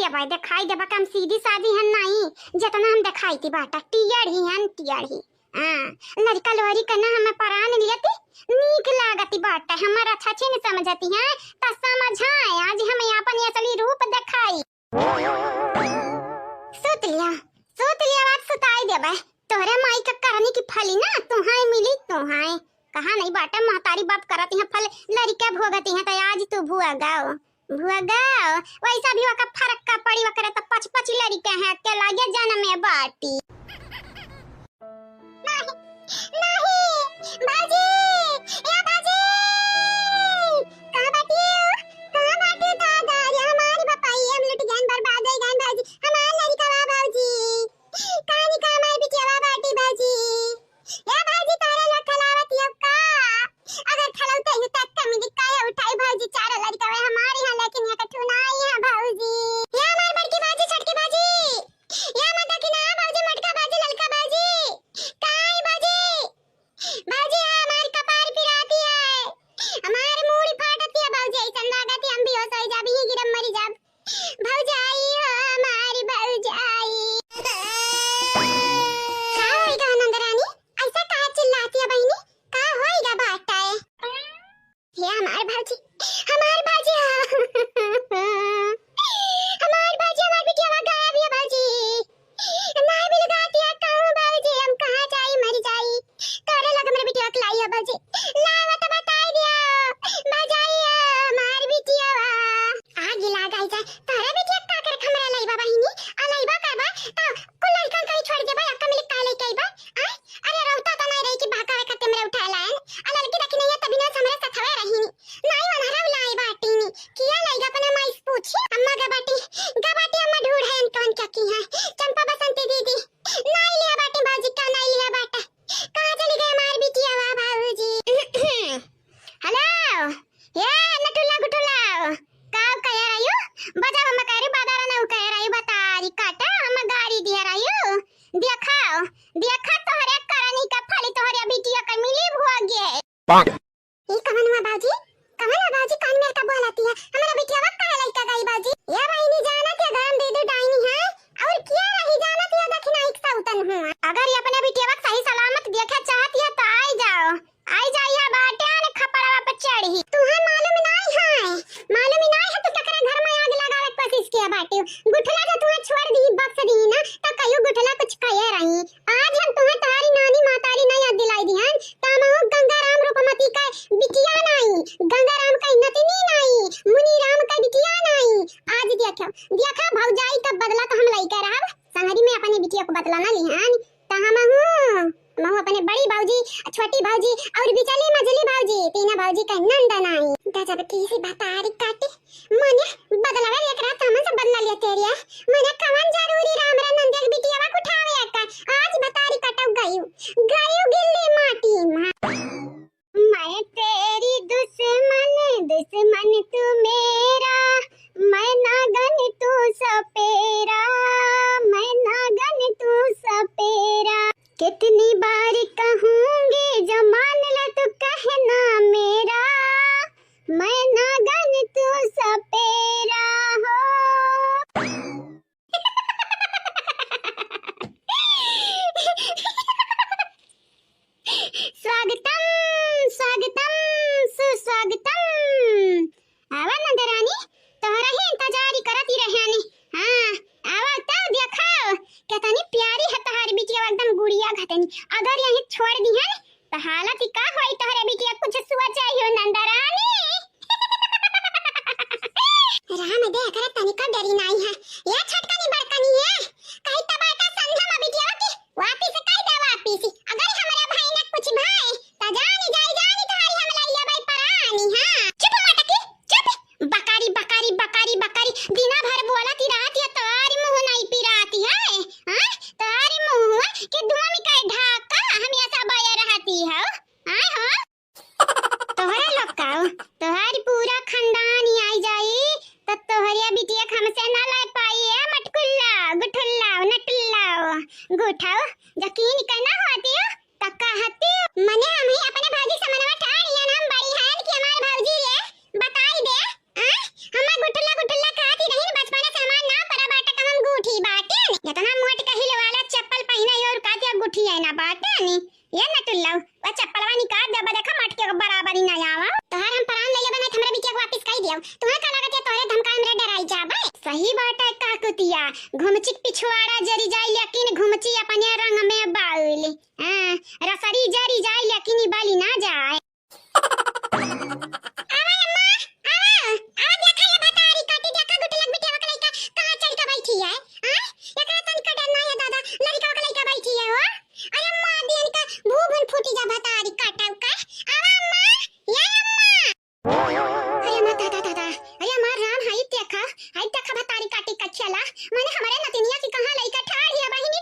देबा कम सीधी सादी हन नहीं जतना हम दिखाई थी बाटा टियर ही हन टियर ही हां लड़का लोरी कना हम परान लियती नीक लागती बाटा हमर अच्छा छे न समझती है त समझाए आज हम अपन असली रूप दिखाई सुत लिया बात सुताई देबा तोहरे माई का करनी की फली ना तुहाई मिली तुहाई कहा नहीं बाटा महतारी बाप करती है फल लड़का भोगती है तो आज तू भुआ गाओ वैसा भी वका फरक का पड़ी वकरे तो पच पच लड़का है के लागे जन्म में बाटी नहीं बाजी या बाजी कहां बाटी दादा ये हमारी बपाई हम लुट गन बर्बाद हो गन बाजी हमार लड़का बा बाजी कहानी का हमारी बिटिया बाटी बाजी या बाजी तारे ला खलावत यो का अगर खलौते ही तक कमी दिखाए उठाई बाजी चार लड़का वे हमारी हां लेकिन ये कठु नहीं है बाजी या हमार बड़की बाजी छटकी बाजी या माता की ना बाजी मटका बाजी ललका बाजी काय बाजी हमारी कपार पिराती है हमारी मूड़ी फाटती है बाजी ऐसा लागती हम भी हो सही जाबी ही गिरम मरी जाब भौजाई हो हमारी भौजाई का होएगा नंदरानी ऐसा काहे चिल्लाती है बहनी का होएगा बाटा है ये हमार भाजी हमार बिटिया गायब है बाजी नाई भी लगाती है कहूं बाजी हम कहां जाई मर जाई तोरे लग मेरे बिटिया के लाई है बाजी लावा तो बताई दिया बाजाई हमार बिटिया आग लगाई जा तोरे बिटिया का कर हमरा लाईबा बहिनी आ लाईबा करबा तो को लड़का कहीं छोड़ दे भाई अक्का मिल का ले कईबा अरे रहता तो नहीं रही कि भाका खत्ते मेरे उठा लाए आ लड़की देखी नहीं है तभी ना हमरा सथवे रही नहीं वनहरा लाई बाटी नी किया लाईगा अपने माई पूछी अम्मा का बाटी अम्मा ढूंढ है कौन क्या की है चंपा बसंती दीदी नहीं लिया बाटी बाजी का नहीं लिया बाटा कहां चली गई हमारी बिटिया वा बाबूजी हेलो ये नटुल्ला गुटुल्ला काव कह रही हो बजा हम कह रही बादारा ना कह रही बतारी काटा हम गाड़ी दिया रही हो देखा तोहरे करनी का फली तोहरे बिटिया का मिली भुआ गे ये कमन हुआ बाजी कान में का बोलाती है हमारा बिटिया वा का लइका गई बाजी या भाई नहीं जाना थे गरम दे दे डाइनी है और क्या नहीं जाना थे दक्षिणा एक साउतन हुआ अगर ये अपने बिटिया वा सही सलामत देखे चाहती है तो आई जाइए बाटे ने खपड़वा पे चढ़ी तुहे मालूम नहीं है तो तकरा घर में आग लगावे कोशिश किया बाटे गुठला जो तुहे छोड़ दी बक्स दी ना तो कहियो गुठला कुछ कहे रही आज हम तुम्हें तुम्हारी नानी मातारी नहीं याद दिलाई दी हन तामहो गंगाराम रूपमती का बिटिया नहीं गंगाराम का नतिनी नहीं मुनि राम का बिटिया नहीं आज देखा भौजाई का बदला तो हम लई कर रहब संगरी में अपने बिटिया को बदला ना लिहन ता हम अपने बड़ी भाऊजी छोटी भाऊजी और बिचली मझली भाऊजी तीनों भाऊजी का नंदन आई गजब की सी बतारी काटी मने बदलावे एक रात हमन से बदला लिया तेरिया मने कवन जरूरी राम रे नंदे बिटिया को उठावे का आज बतारी कटव गयू गिल्ली माटी मैं तेरी दुश्मन तू मेरा मैं नागन तू सपेरा मैं नागन तू सपेरा कितनी बार कहूंगी जो मान ले तू कहना मेरा मैं नागन तू सपेरा हो स्वागतम सुस्वागतम आवा नंदरानी तोहरा ही इंतजार करती रहनी हां आवा तब देखाओ कितनी प्यारी है तुम्हारी बिटिया एकदम गुड़िया घटनी अगर यहीं छोड़ दी है तो हालत का होई तुम्हारे बिटिया कुछ सुआ चाहिए नंदरानी राम देख रे तनिका डरी नहीं है ये छटकनी बड़कनी है कहीं तबाटा संधा में बिटिया की वापस कई दे वापस अगर हमारे भाई ने कुछ भाई तो जानी तुम्हारी हम लइया भाई परानी हां चुप मटकी चुप बकारी दिना भर बोलती रहती है तोरी मुंह नहीं पिराती है हां तोरी मुंह के धुआं में का ढाका हमेशा बया रहती है हां तोहरा लकाओ तोहारी पूरा खानदान ही आई जाई तो तोहरिया बिटिया हमसे ना ला पाई है मटकुल्ला गुठुल्ला नटुल्ला गुठाओ यकीन करना बहुतिया घुमचिक पिछवाड़ा जरी जाई लेकिन घुमची अपने रंग में बाउली रसरी जरी जाई लेकिन ई बाली ना जाए आवा अम्मा आवा देखा ये बतारी काटी देखा गुटलक बिटिया का लइका कहां चल के बैठी है एकरा तन का डर ना है दादा लड़का का लइका बैठी है हो अरे अम्मा देन का भूभन फूटी जा बतारी काटा का आवा अम्मा ये अम्मा अरे अम्मा दादा अरे अम्मा राम हाई देखा बतारी काटी कच्चला माने हमारे नतिनिया की कहां लइका ठाड़ है बहिनी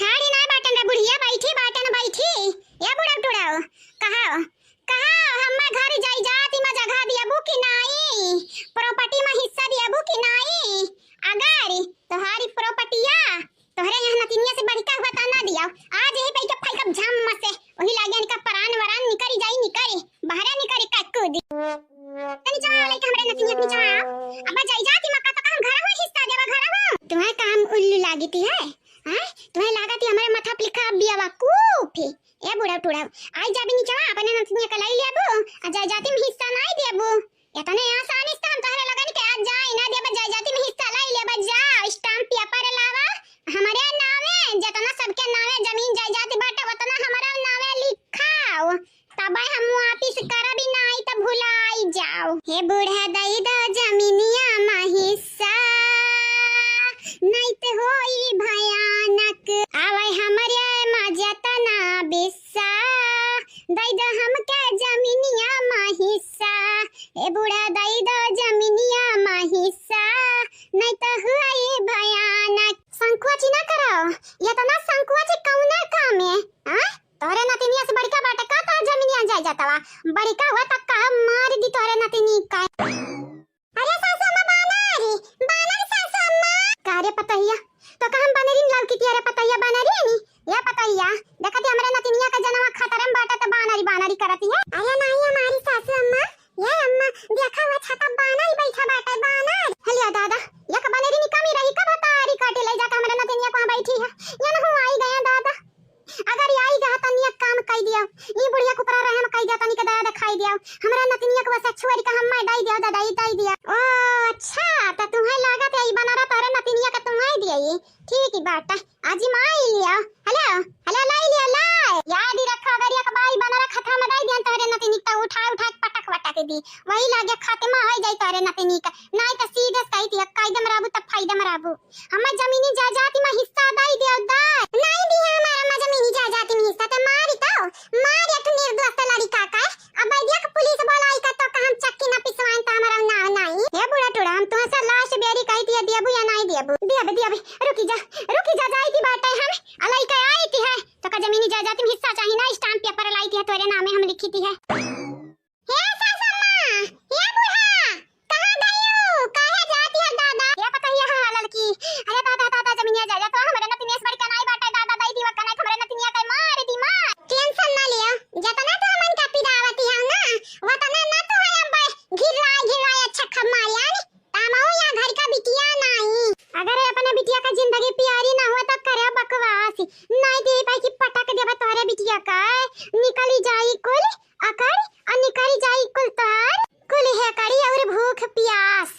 ठाड़ी ना बाटन रे बुढ़िया बैठी या बुढ़ा टुड़ाओ कहा हम्मा घर जाई जाती में जगह दियाबू कि नहीं प्रॉपर्टी में हिस्सा दियाबू कि नहीं अगर तोहारी प्रॉपर्टीया तोहरे यहाँ नतिनिया से बढ़का हुआ ता ना दिया आज यही पैका फाइका झम से वही लागे इनका परान वरान निकरी बाहर निकरी काकू दी तनी जा लइका हमरे नतिनिया की जा अब जाई जाती मका तो हम घर में हिस्सा देवा घर में तुम्हें काम उल्लू लागती है हैं तुम्हें लागती हमारे माथा पे लिखा बियावा कूफी ए बुढ़ा टुड़ा आई जाबी नीचा अपने नतिनिया का लाई लेबो आ जाई जाती में हिस्सा नहीं देबो इतने आसानी से हम तहरे लगन के आज जाई ना देबो जाई जाती में हिस्सा लाई लेबो जा स्टाम्प पेपर लावा हमारे नामे जितना सबके नामे जमीन जायदाद बाटे उतना हमारा नामे लिखाओ तब हम वापिस करबी नहीं त भुलाई जाओ हे बूढ़ा दई द जमीनिया मा हिस्सा नहीं ते होई भयानक आवे हमरे मजतना बिस्सा दई द हमके जमीनिया मा हिस्सा हे बूढ़ा दई द जमीनिया मा हिस्सा नहीं त होई भयानक संकुच ना करो ये तो ना संकुच कौने काम है हां तोरे नतिनिया से बड़का बाटे का तो जमीनिया जाय जातावा बड़का हुआ त का मार दी तोरे नतिनी का अरे सासू अम्मा बानर सासू अम्मा कारे पतैया तो का हम बानरिन लाल की तियारे पतैया बानरी नी या पतैया देखती हमरे नतिनिया का जन्म खतरम बाटे त बानरी करती है अरे नहीं हमारी सासू अम्मा ये अम्मा देखा हुआ छाता बानर बैठा बाटे बानर हलिया दादा या का बानरी नी कमी रही का बतारी काटे ले जाके हमरे नतिनिया को बैठी है ये न आई गया दादा अगर आई गया त नियत काम कई दिया ई बुढ़िया को पर रहम कई दिया तनी के दादा खाई दिया हमरा नतिनिया को बस छुआरी का हम दाई दिया दाई दिया ओ अच्छा त तुम्हें लागत है ई बनारा तारे नतिनिया का तुम्हें दिया ये ठीक ही बात है आज माई लिया हेलो लाई लिया लाई याद ही रखा अगर एक बाई बनारा खथा में दाई दिया तारे नतिनी का उठा पटक वटा के दी वही लागे खात्मा हो जाई तारे नतिनी का नहीं त सीधे कही दिया कायदे मराबू त फायदे मराबू हम जमीनी जायदाद में हिस्सा दाई दिया नहीं दिया हमारा जमीनी जायदाद में हिस्सा त मारी एक निर्दोष लड़का का अब दिया के पुलिस बुलाई का तो हम चक्की ना पिसवाइन त हमारा ना नहीं हे बुढ़ा टुड़ा हम तो से लाश बेरी कही दिया देबू या नहीं देबू रुकी जा जाई की बात है हम अलई के आई थी है तो का जमीनी जायदाद में हिस्सा चाहिए ना स्टाम्प पेपर लाई थी तोरे नामे हम लिखी थी है हे सासू अम्मा हे बुढ़ा कहां गयो काहे जाती है दादा ये पता ही हां लड़की अरे दादा जमीनिया जायदाद तो हमारे नतिनिया से बड़ी कनाई बाटे दादा दाई दी वकना हमारे नतिनिया के मार दी मां टेंशन ना लियो जतना तो मन का पिरावती है ना वतना ना तो है अब घिराए अच्छा खमाया नी तामाओ या घर का बिटिया नहीं अगर अपने बिटिया का जिंदगी प्यारी ना हो तो करे बकवास नहीं दे पाई की पटक देबा तोरे बिटिया का निकली जाई कुल अकड़ और निकली जाई कुल तार कुल है कड़ी और भूख प्यास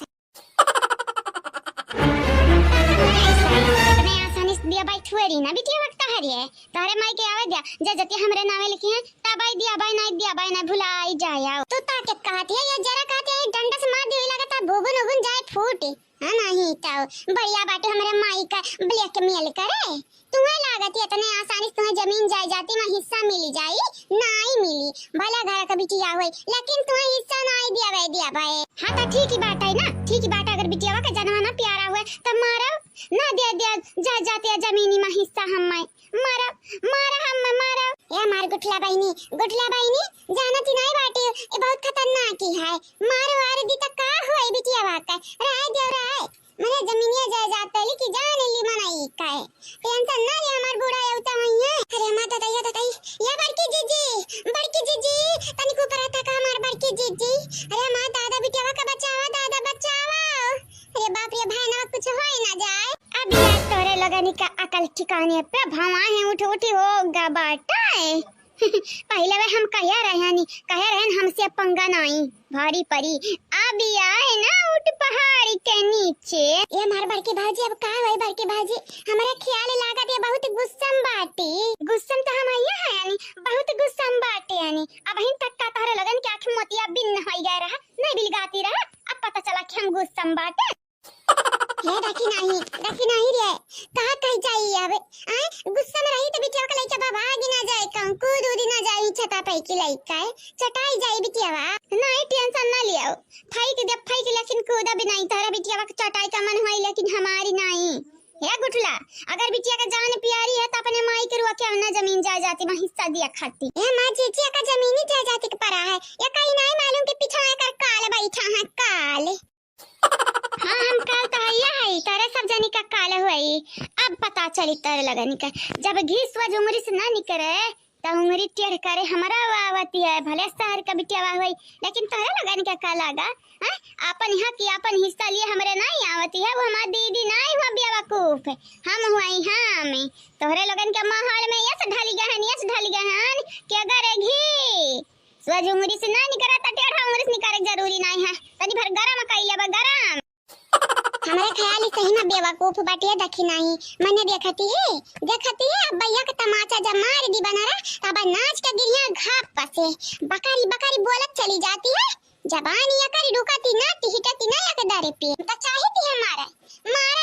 मैं आसानी से दिया भाई छुरी ना बिटिया वक्त हरी है तारे माई के आवे दिया जति हमरे नावे लिखे हैं तबाई दिया भाई ना भुलाई जाया तो ताकत कहती है ये जरा कहती है डंडा से मार दी लगता भूगुन जाए फूटी हां नहीं तो बढ़िया बाटे हमरे माई का ब्लैक मेल करे तुम्हें लागत है इतने आसानी से तुम्हें जमीन जायदाद में हिस्सा मिल जाई नहीं मिली भला घर का बिटिया होई लेकिन तुम्हें हिस्सा नहीं दिया भाई हां तो ठीक ही बात है ना ठीक ही बात अगर बिटिया का जन्म ना प्यारा हुआ तब मारो ना दे जायदाद या जमीनी में हिस्सा हम मारो ये मार गुठला बहिनी जानती नहीं बाटे ये बहुत खतरनाक है मारो आर दी त का होई बिटिया वाका राय मने जमीनिया जायदाद तली की जान ली मनाई काय टेंशन ना ले हमार बूढ़ा होता वही है अरे माता दाई ये बड़की जीजी तनी को परता का हमार बड़की जीजी अरे मां दादा बिटिया का बचावा अरे बाप रे भाई ना कुछ होई ना जाए अभी आज तोरे लगनी का अकल ठिकाने पे भवा है उठ होगा बाटा पहले वे हम कहे रहन हमसे पंगा नहीं भारी परी अभी आए ना उठ पहाड़ी के नीचे। ये हमार बड़के भाजी अब का होई बड़के भाजी हमारा ख्याल लागत ये बहुत गुस्सम बाटी गुस्सम तो हम आया है यानी बहुत गुस्सम बाटे यानी अब हिन तक का तारे लगन के आंख मोतिया बिन होई गया रहा नहीं बिलगाती रहा अब पता चला कि हम गुस्सम बाटे। ये देखी नहीं रे कहा कहीं जाइए अब गुस्सा में रही तो बिटिया का लइका भागी ना जाए कूद उदी ना जाए छता पे की लइका चटाई जाए बिटिया नहीं टेंशन ना लियो फाई के लेकिन कूदा भी नहीं तारा बिटिया का चटाई का मन होई लेकिन हमारी नहीं है गुठला अगर बिटिया का जान प्यारी है तो अपने माई के रुआ के ना जमीन जायदाद में हिस्सा दिया खाती है मां जीजिया का जमीनी जायदाद के परा है या कहीं नहीं मालूम कि पीछा कर काल बैठा है काल। हाँ हम काल तो है तारे सब जानी का काल हुई अब पता चली तारे लगनी का जब घिस वज उंगली से ना निकले तो उंगली टेढ़ करे हमारा वावती है भले शहर का बिटिया हुई लेकिन तारे लगनी का काल लगा अपन यहाँ की अपन हिस्सा लिए हमरे नहीं आवती है वो हमारी दीदी नहीं हुआ बेवकूफ हम हुई हम तोहरे लगन के माहौल में यस ढली गहन के अगर घी स्वज उंगली से ना निकला तो टेढ़ा उंगली से निकाले जरूरी नहीं है तनी भर गरम कइले बा गरम हमारे ख्याल ही सही में बेवकूफ बाटिया देखी नहीं मैंने देखती है अब भैया का तमाचा जब मार दी बना रहा तब नाच के गिरिया घाप पसे बकरी बोलत चली जाती है जबान ये करी रुकती ना हिटती ना लगे दारे पे तो चाहती है मारा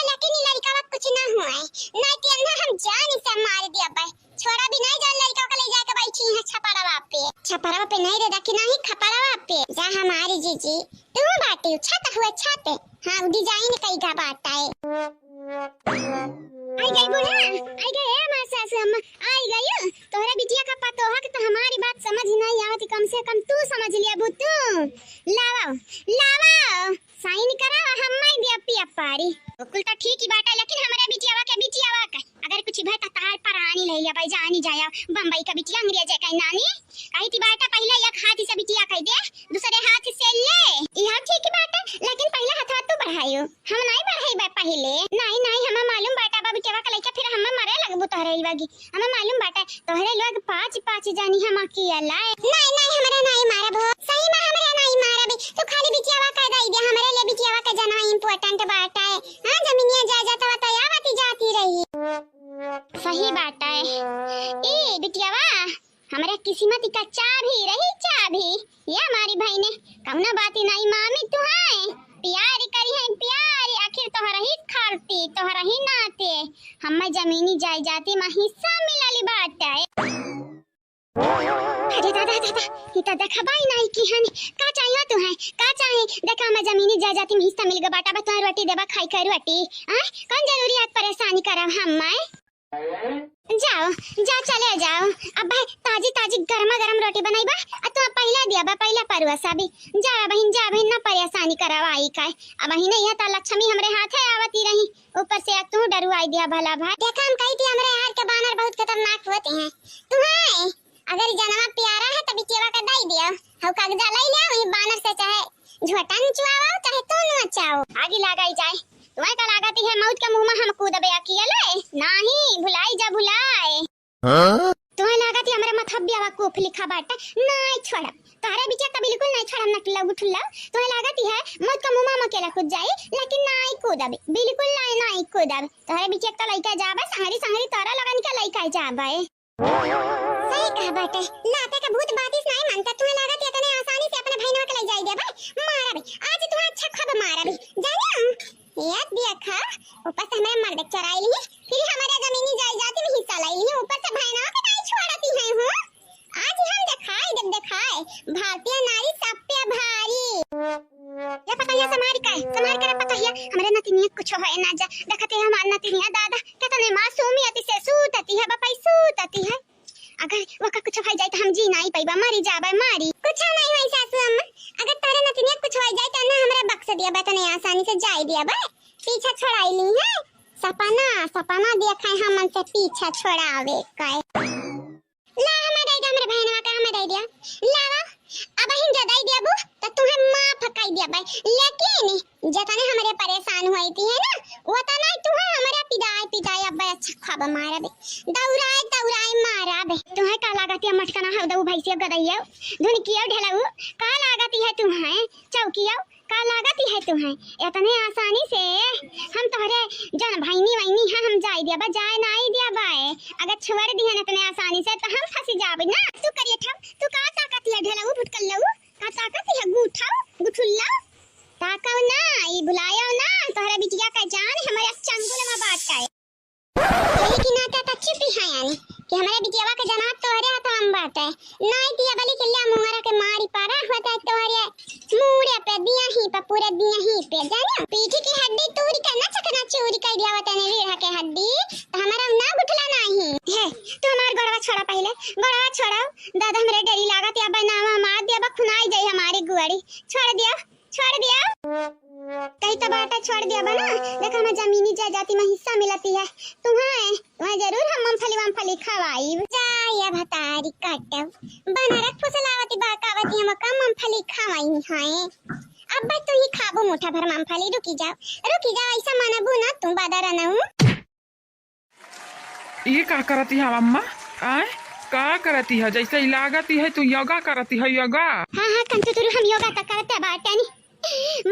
लेकिन लड़का का कुछ ना हुआ है नहीं तेना हम जान से मार दिया भाई छोड़ा भी नहीं जान लड़का को ले जाके बैठी है छपरावा पे नहीं रे देखी नहीं खपरावा पे जा हमारी जीजी तुम बाटी छत हाँ डिजाइन कई का बाटा है आई गई बुढ़ा आई गई है मां सासू अम्मा आई गई तोहरा बिटिया का पतो है कि तो हमारी बात समझ नहीं आवती कम से कम तू समझ लिया बुतू लावा साइन करा हम माई दिया पिया पारी कुल तो ठीक ही बाटा लेकिन हमारे बिटिया का अगर कुछ भय तार पर आनी ले लिया भाई जानी जाया बम्बई का बिटिया अंग्रेज का नानी कही थी बाटा पहले एक हाथ से बिटिया कह दे दूसरे हाथ से ले यह ठीक ही बाटा लेकिन पहले हाथ तो बढ़ायो हम नहीं बढ़ाई बा पहले नहीं हम मालूम बाटा बा बिटिया का लइका फिर हम मरे लगबो तोहरे लगी हम मालूम बाटा तोहरे लोग पांच जानी हम अकेला नहीं हमरा नहीं मारा भो सही में हमरा नहीं मारा बे तो खाली बिटिया का दई दे हमरे ले बिटिया का जना इंपॉर्टेंट बाटा है हां जमीनिया जायदाद तो आती जाती रही सही बात है ए बिटियावा हमारे किस्मत का चाबी ये हमारी भाई ने कौना बात नहीं मामी तू है प्यारी करी है प्यारी आखिर तोहरा ही खाती तोहरा ही नाते हमें जमीनी जायदाद में हिस्सा मिलली बात है। अरे दादा इता देखा भाई नहीं की हन का चाहिए तू है का चाहिए देखा हमें जमीनी जायदाद में हिस्सा मिल गया बाटा बता रोटी देबा खाई कर रोटी कौन जरूरी है परेशानी करब हम जाओ चले जाओ अब भाई ताजी गरमा रोटी बनाईबा तो पहला दिया बा पहला परवसा भी जा बहन ना परेशानी करावाई काय अब ही नहीं है तो लक्ष्मी हमरे हाथ है आवती रही ऊपर से तू डरुआई दिया भला भाई देखा हम कही थी हमरे यार के बानर बहुत खतरनाक होते हैं तुम्हारे अगर जनवा प्यारा है तभी केवा का दई दिया हम कागजा लाई ले वही बानर से चाहे झोटा नचवाओ चाहे तो नचाओ आगे लगाई जाए तुम्हें का लगाती है मौत के मुंह में हम कूदबे अकेले नहीं भुलाई तुम्हें लगाती हमारे मथब्बिया वकूफ लिखा बाटा नहीं छोड़ा तारे बिचा का बिल्कुल नहीं छोड़ा नटला उठला तुम्हें लगाती है मौत के मुंह में अकेला कूद जाए लेकिन नहीं कूदबे बिल्कुल नहीं कूदबे तारे बिचा का लइका जाबे संगरी तारा लगन के लइका जाबे सही कहा बाटे लाते का भूत बातिस नहीं मानता तुम्हें लागत इतने आसानी से अपने भाईनवा के ले जाई दे भाई मारा भी आज तुम्हें अच्छा खबर मारा भी जानियो याद देखा ऊपर से हमें मर्द चराई ली फिर हमारे जमीनी जायदाद में हिस्सा लाई ली ऊपर से भाईनवा के नहीं छोड़ती है हूं आज हम दिखाए भारतीय नारी सब पे भारी ये पता है समार कर पता है हमारे नतिनिया कुछ होए ना जा देखते हैं हमारे नतिनिया दादा कितने मासूमियत से सूतती है बापा सूतती है अगर वका कुछ हो जाए तो हम जी नहीं पाइबा मरी जाबा मारी कुछ नहीं होई सासू अम्मा अगर तारे नतिनिया कुछ हो जाए तो ना हमरे बक्स दिया बा तने आसानी से जाई दिया बा पीछा छोड़ाई ली है सपना देखा है हमन से पीछा छोड़ावे काय ला हमें दे दे हमरे बहनवा का हमें दे दिया लावा अब हिन जा दे दिया बू तो तुम्हें माफ कर दिया भाई लेकिन जतने हमारे परेशान हुई थी है ना वो तो नहीं तुम्हें हमारे पिदाई अब अच्छा खाबा मारा बे दौड़ाए दौड़ाए मारा बे तुम्हें का लागत है मटकना है दऊ भैंसिया गदैया धुनकिया ढलाऊ का लागत है तुम्हें चौकिया का लागत है तुम्हें इतने आसानी से हम तोहरे जन भाईनी वाईनी है हम जाई दिया बा जाए नहीं दिया बाए अगर छोड़ दिया इतने आसानी से तो हम फंस जाबे ना तू करिए ठम तू का ताकत ले ढलाऊ फुटकल लऊ का ताकत है गुठाओ गुठुल्ला ताकाओ ना ई बुलायो ना तोहरा बिटिया का जान हमारे चंगुल में बात का यही की नाता तक छिपी है यानी कि हमारे बिटियावा का जनाब तोहरे हाथ हम बात है नहीं दिया बलि किल्ला मुंगरा के मारी पारा होता है तोहरे मुड़े पे दिया ही पे पूरे दिया ही पे जानियो पीठी की हड्डी तोड़ी का ना चकना चोरी कर दिया वतन रीढ़ के हड्डी तो हमारा ना गुठला नहीं है तू हमार गड़वा छोड़ा पहले गड़वा छोड़ाओ दादा हमरे डरी लागत या बनावा मार दिया बा खुनाई जाई हमारी गुआड़ी छोड़ दिया कहीं तबाटा छोड़ दिया बना देखा हमें जमीनी जायदादी में हिस्सा मिलती है तुम्हें जरूर हम मूंगफली खवाई जाया भतारी काटव बनारस फुसलावती बाकावती हम कम मूंगफली खवाई है अब बस तू ही खाबो मुठा भर मूंगफली रुकी जाओ ऐसा मनबू ना तुम बादर रहूं ये का करती है अम्मा आए का करती है जैसे ही लागती है तू योगा करती है योगा हाँ कंतु तुरु हम योगा तक करते बाटा नहीं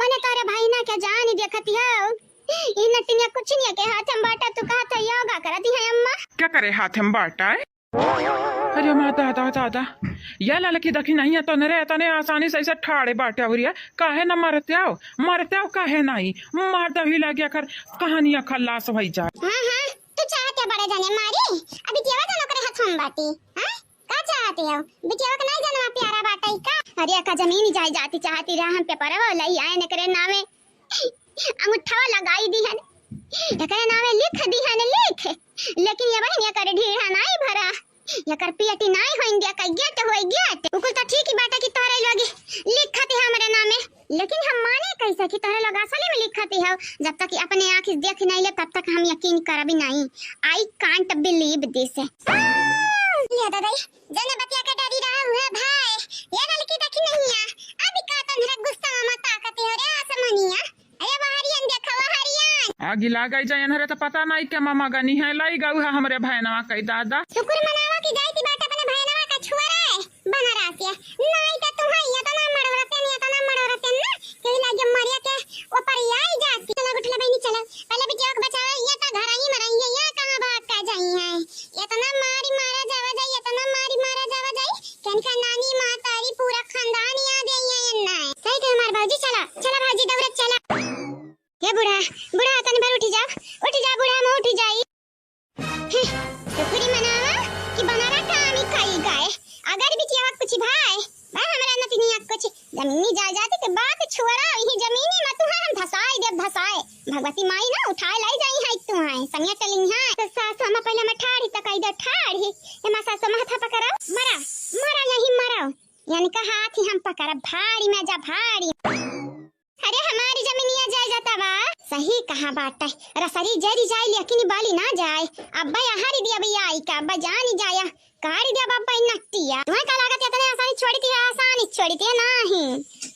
मने तारे भाई ना क्या जान देखती है ये नटिया कुछ नहीं के हाथ हम बाटा तू कहा था योगा करती है अम्मा क्या करे हाथ में बाटा है अरे माता दादा यह लड़की देखी नहीं है तो नरे तने आसानी से ऐसे ठाड़े बाटे हो रही है काहे न मरते आओ काहे नहीं मारता ही लग गया कर कहानियां खल्लास हो जाए हाँ तू चाहते बड़े जाने मारी अभी जेवा दोनों करे हाथ हम बाटी हां का चाहते हो बिटिया का नहीं जाना प्यारा बाटा का अरे का जमीन जाई जाती चाहती रहा हम पे परवा लई आए न करे नामे अंगूठा लगाई दी है एकरे नामे लिख दी है न लिख लेकिन ये बहनिया करे ढीढ़ा नहीं भरा या कर पियटी नहीं होइन दिया का गेट होई गेट उकुल तो ठीक ही बाटा की तोरे लगे लिखती है हमारे नामे लेकिन हम माने कैसे कि तोरे लोग असली में लिखती है जब तक अपने आँख देख नहीं ले तब तक हम यकीन कर भी नहीं आई कांट बिलीव दिस ले दादा जने बतिया के डरी रहा हुआ भाई ये लड़की देखी नहीं है अभी का तो मेरा गुस्सा में ताकत है रे आसमानिया अरे बाहरियन देखो बाहरियन आगे लागाई जाए नरे तो पता नहीं क्या मामा गनी है लाई गऊ है हमरे भैनवा कई दादा शुक्र मनावा की जाती बात अपने भैनवा का छुआ रे बना रासिया नहीं तो तुम ये तो ना मड़वरते नहीं तो ना मड़वरते ना कहीं लागे मरिया के ऊपर आई जाती चलो गुठला बहनी चलो पहले भी जोक बचाओ ये तो घर ही मरई है ये कहां भाग का जाई है ये तो ना मारी मारा जावा जाई ये तो ना मारी मारा जावा जाई कनका नानी मां तारी पूरा खानदान याद आई है ना सही कह मार बाजी चला भाजी दौड़त चला ये बुढ़ा तने भर उठ जा बुढ़ा में उठ जाई शुक्री मनावा कि बनारा कामी खाई गाय अगर बिटिया कुछ भाई हमरा नती नहीं कुछ जमीनी जायदाद के बात छुरा ही जमीनी में तू हम धसाए भगवती माई ना उठा लाई जाई है तू है संगे चली है तो सास हम पहले में ठाड़ी तक इधर ठाड़ी ए मा सास माथा पकड़ा मरा यही मरा यानी का हाथ ही हम पकड़ा भाड़ी में जा भाड़ी अरे हमारी जमीनिया जाए जाता बा सही कहा बाटा रसरी जरी जाए लेकिन बाली ना जाए अब्बा यहाँ दिया भैया आई का अब्बा जानी जाया कारी दिया बाबा नट्टिया तुम्हें का लागत इतने आसानी छोड़ी थी नहीं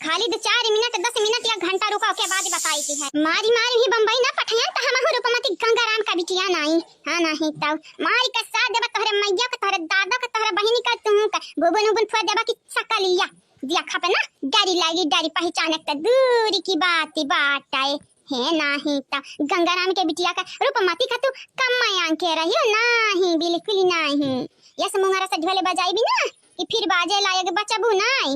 खाली 4 मिनट 10 मिनट या घंटा रुका के बाद बताई थी है मारी ही बम्बई ना पठिया तो हम रूपमती गंगाराम का बिटिया नहीं हां नहीं तब मारी का साथ देबा तोहरे मैया का तोहरे दादा का तोहरे बहिनी का तू का बुबन फुआ देबा की सकलिया दिया खापे ना डारी पहचाने तक दूरी की बात आए है नहीं ता गंगाराम के बिटिया का रूपमती का तू कम आंख के रही हो नहीं बिल्कुल नहीं यस मुंगरा से ढोले बजाई भी ना कि फिर बाजे लायक बचबू नहीं